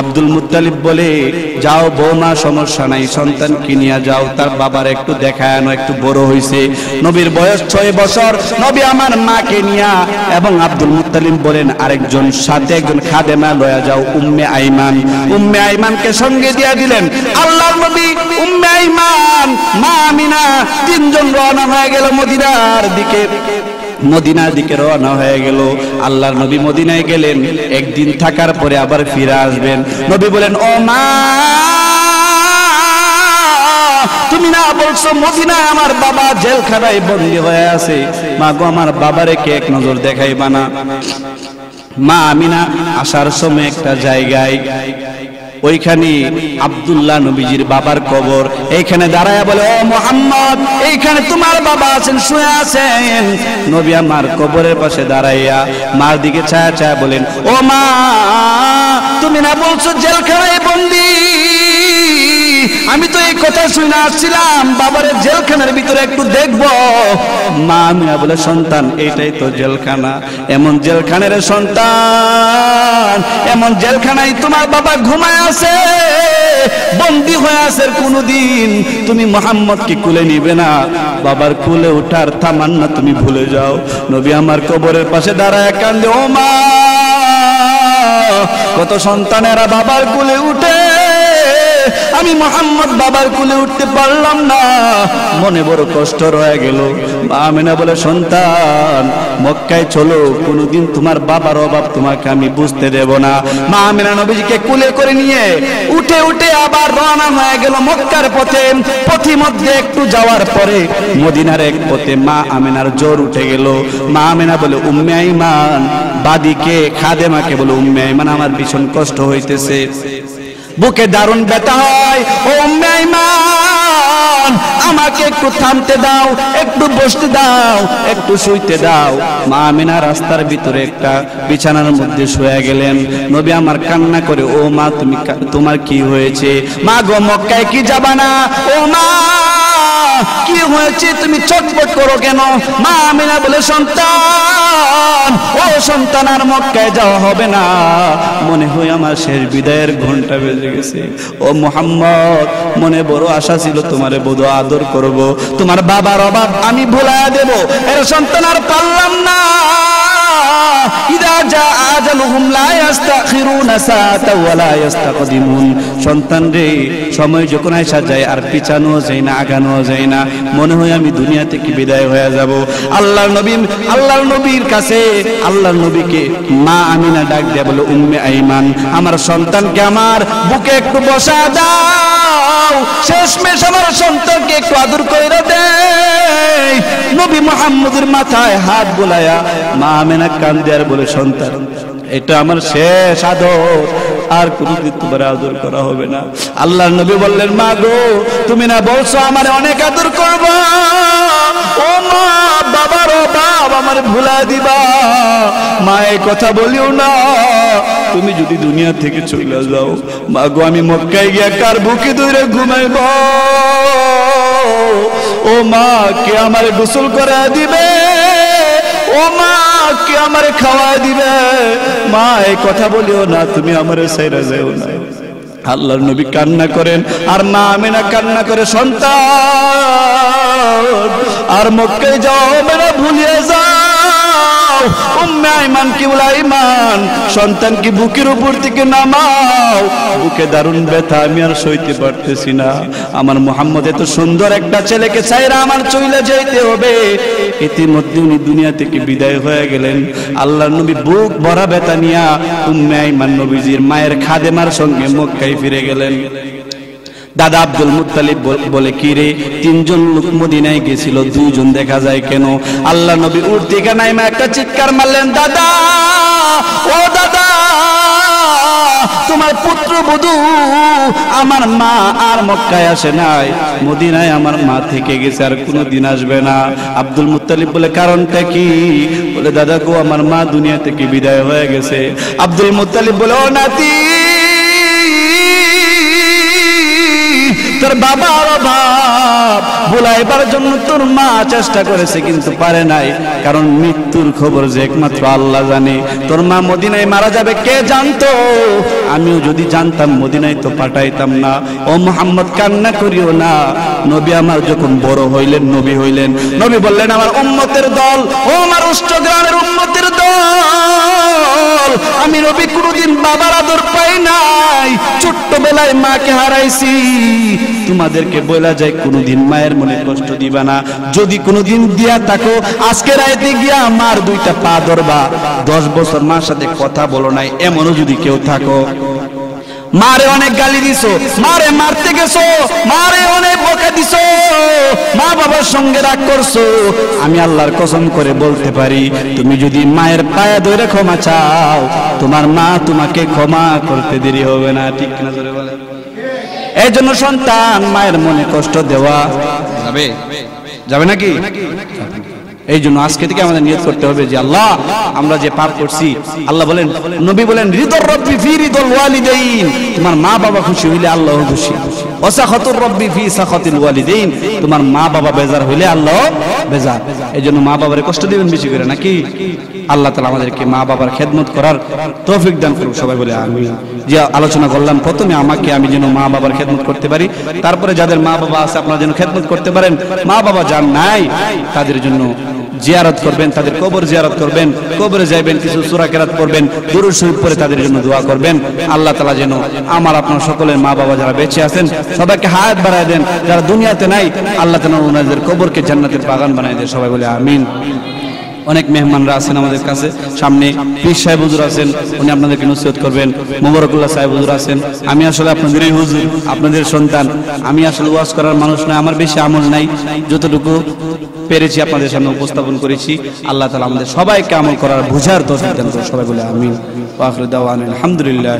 আব্দুল মুত্তালিব বলে, যাও বৌমা, সমস্যা নাই, সন্তানকে নিয়ে যাও, তার বাবার একটু দেখায় আনো, একটু বড় হয়েছে। নবীর বয়স 6 বছর। নবী আমার মাকে নিয়া এবং আব্দুল মুত্তালিব বলেন, আরেকজন সাথে একজন খাদেমা লয়া যাও, উম্মে আইমান। উম্মে আইমানকে সঙ্গে দিয়া দিলেন। আল্লাহর নবী, উম্মে আইমান, মা আমিনা, তিনজন রওনা হয়ে গেল মদিনার দিকে। মদিনার দিকে রওনা হয়ে গেল। আল্লাহর নবী মদিনায় গেলেন, একদিন থাকার পরে আবার ফিরে আসবেন। নবী বলেন, ও মা, তুমি না বলছো মদিনায় আমার বাবা জেলখানায় বন্দী হয়ে আছে? মা গো, আমার বাবারে কে এক নজর দেখাইবা না? মা আমিনা আসার সময় একটা জায়গায়, ওইখানে আব্দুল্লাহ নবীজির বাবার কবর, এইখানে দাঁড়ায়া বলে, ও মুহাম্মদ, এইখানে তোমার বাবা আছেন, শুয়ে আছেন। নবী আমার কবরের পাশে দাঁড়াইয়া মার দিকে ছায়া ছায়া বলেন, ও মা, তুমি না বলছো জেলখানায় বন্দী? আমি তো এই কথা শুনে আসছিলাম, বাবারে জেলখানার ভিতরে একটু দেখবো। মা আমিনা বলে, সন্তান, এইটাই তো জেলখানা। এমন জেলখানার সন্তান, এমন জেলখানায় তোমার বাবা ঘুমায় আছে, বন্দী হয়ে আছে। কোনদিন তুমি মুহাম্মদকে কুলে নিবে না, বাবার কুলে ওঠার তামান্না তুমি ভুলে যাও। নবী আমার কবরের পাশে দাঁড়ায় কান্দে, ও মা, কত সন্তানেরা বাবার কুলে উঠে, আমি মুহাম্মদ বাবার কুলে উঠতে পারলাম না, মনে বড় কষ্ট রয়ে গেল। মা আমিনা বলে, সন্তান, মক্কায় চলো, কোনদিন তোমার বাবার অভাব তোমাকে আমি বুঝতে দেব না। মা আমিনা নবীজিকে কুলে করে নিয়ে উঠে উঠে আবার রওনা হয়ে গেল মক্কার পথে। পথিমধ্যে একটু যাওয়ার পরে মদিনার এক পথে মা আমিনার জ্বর উঠে গেল। মা আমিনা বলে, উম্মে আইমান, বাদিকে খাদেমাকে বলে, উম্মে আইমান, আমার ভীষণ কষ্ট হইতেছে, বুকে দারুণ ব্যথা হয়। ও উম্মে আইমান, আমাকে একটু থামতে দাও, একটু বসতে দাও, একটু শুইতে দাও। মা আমিনা রাস্তার ভিতরে একটা বিছানার মধ্যে শুয়ে গেলেন। নবী আমার কান্না করে, ও মা তুমি তোমার কি হয়েছে? মা গো মক্কায় কি যাবা না? ও মা কি হয়েছে, তুমি চটপট করো কেন? মা আমিনা বলে, সন্তান, ও সন্তান, আর মক্কায় যাওয়া হবে না, মনে হয় আমার শেষ বিদায়ের ঘন্টা বেজে গেছে। ও মুহাম্মদ, মনে বড় আশা ছিল তোমারে বড় আদর করব, তোমার বাবার অভাব আমি ভুলাইয়া দেব। এর সন্তান আর পারলাম না। ইদা জা আজালুহুম লা ইস্তাখিরুনা সাআতাও ওয়া লা ইস্তাকদিমুন। সন্তান রে, সময় যখন আইসা যায় আর পিছানো যায় না, আগানো যায় না, মনে হয় আমি দুনিয়া থেকে বিদায় হয়ে যাব। আল্লাহর নবীর কাছে আল্লাহর নবীকে মা আমিনা ডাক দেয়া বলে, উম্মে আইমান, আমার সন্তানকে আমার বুকে একটু বসা দাও, শেষমেশ আমার সন্তানকে একটু আদর করে দেয়। নবী মুহাম্মদের মাথায় হাত বুলায়া মা আমিনা কান্দে আর বলে, সন্তান, এটা আমার শেষ আদর, আর কোনদিন তোমার আদর করা হবে না। আল্লাহর নবী বললেন, মা গো, তুমি না বলছো আমার অনেক আদর করবা? ও মা, বাবার অভাব আমার ভুলা দিবা। মা এই কথা বলিও না, তুমি যদি দুনিয়া থেকে চলে যাও, মা গো, আমি মক্কায় গিয়া কার বুকে ধরে ঘুমাইব? ও মা, কে আমার গোসল করে দিবে? ও মা, কে আমারে খাওয়া দিবে? মা এই কথা বলিও না, তুমি আমারে ছাইরা যাও না। আল্লাহর নবী কান্না করেন আর মা আমিনা কান্না করে, সন্তান, আর মক্কায় যাও হবে না, ভুলিয়ে যাও। উম্মে আইমান কি বলে, আইমান, সন্তান কি বুকের উপর থেকে নামাও, বুকে দারুণ ব্যথা, আমি আর সইতে পারতেছি না। আমার মুহাম্মদ এত সুন্দর একটা ছেলেকে ছাইরা আমার চলে যাইতে হবে। ইতিমধ্যে উনি দুনিয়া থেকে বিদায় হয়ে গেলেন। আল্লাহর নবী বুক ভরা ব্যথা নিয়া উম্মে আইমান নবীজির মায়ের খাদেমার সঙ্গে মক্কায় ফিরে গেলেন। দাদা আব্দুল মুত্তালিব বলে, কি রে, তিনজন লোক মদিনায় গেছিল, দুইজন দেখা যায় কেন? আল্লাহ নবী উঠ থেকে নাইমা একটা চিৎকার মারলেন, দাদা, ও দাদা, তোমার পুত্রবধূ আমার মা আর মক্কায় আসে নাই, মদিনায় আমার মা থেকে গেছে, আর কোনোদিন আসবে না। আব্দুল মুত্তালিব বলে, কারণটা কি? বলে, দাদা গো, আমার মা দুনিয়া থেকে বিদায় হয়ে গেছে। আব্দুল মুত্তালিব বলে, ও নাতি, তোর বাবার অভাব ভুলাইবার জন্য তোর মা চেষ্টা করেছে, কিন্তু পারে নাই, কারণ মৃত্যুর খবর যে একমাত্র আল্লাহ জানে। তোর মা মদিনায় মারা যাবে কে জানতো? আমিও যদি জানতাম মদিনায় তো পাঠাইতাম না। ও মুহাম্মদ, কান্না করিও না। নবী আমার যখন বড় হইলেন, নবী হইলেন, নবী বললেন, আমার উম্মতের দল, ও আমার অষ্টগ্রামের উম্মতের দল, আমি নবী কোনদিন বাবার আদর পাই নাই, ছোট্টবেলায় মাকে হারাইছি। তোমাদেরকে বলা যায়, কোনদিন মায়ের মনে কষ্ট দিবা না। যদি কোনদিন দিয়া থাকো, আজকে রাইতে গিয়া মার দুইটা পা ধরবা। 10 বছর মার সাথে কথা বলো নাই, এমনও যদি কেউ থাকো, মারে অনেক গালি দিছো, মারে মারতে গেছো, মারে অনেক বকা দিছো, মা বাবার সঙ্গে রাগ করছো, আমি আল্লাহর কসম করে বলতে পারি, তুমি যদি মায়ের পায়ে ধরে ক্ষমা চাও, তোমার মা তোমাকে ক্ষমা করতে দেরি হবে না। ঠিক না? জোরে বলে। এই জন্য সন্তান, মায়ের মনে কষ্ট দেওয়া যাবে যাবে নাকি? এই জন্য আজকে থেকে আমাদের নিয়ত করতে হবে যে, আল্লাহ, আমরা যে পাপ করছি, আল্লাহ বলেন, নবী বলেন, রিদর রব্বি ফি রিদল ওয়ালিদাইন, তোমার মা বাবা খুশি হইলে আল্লাহ খুশি। ওয়াসাখাতুর রব্বি ফি সাখাতিল ওয়ালিদাইন, তোমার মা বাবা বেজার হইলে আল্লাহ বেজার। এই জন্য মা বাবারে কষ্ট দিবেন বেশি করে, নাকি? আল্লাহ তাআলা আমাদেরকে মা বাবার খেদমত করার তৌফিক দান করুন। সবাই বলে আমিন। যে আলোচনা করলাম, প্রথমে আমাকে, আমি যেন মা বাবার খেদমত করতে পারি, তারপরে যাদের মা বাবা আছে আপনারা যেন খেদমত করতে পারেন। মা বাবা যার নাই তাদের জন্য জিয়ারত করবেন, তাদের কবর জিয়ারত করবেন, কবরে যাইবেন, কিছু সূরা কেরাত করবেন, দুরূদ শরীফ পড়ে তাদের জন্য দোয়া করবেন। আল্লাহ তাআলা যেন আমার আপনার সকলের মা বাবা যারা বেঁচে আছেন সবাইকে হায়াত বাড়ায় দেন, যারা দুনিয়াতে নাই আল্লাহ তাআলা ওনাদের কবরকে জান্নাতের বাগান বানায় দেন। সবাই বলে আমিন। অনেক মেহমানরা আছেন আমাদের কাছে, সামনে পীর সাহেব হুজুর আছেন, উনি আপনাদেরকে নসিহত করবেন। মোবারকুল্লাহ সাহেব হুজুর আছেন। আমি আসলে আপনাদেরই হুজুর, আপনাদের সন্তান। আমি আসলে ওয়াজ করার মানুষ নয়, আমার বেশি আমল নাই, যতটুকু পেরেছি আপনাদের সামনে উপস্থাপন করেছি। আল্লাহ তাআলা আমাদের সবাইকে আমল করার, বুঝার তৌফিক দান করুন। সবাই বলে আমিন। ওয়া আখিরু দাওয়ানা আলহামদুলিল্লাহ।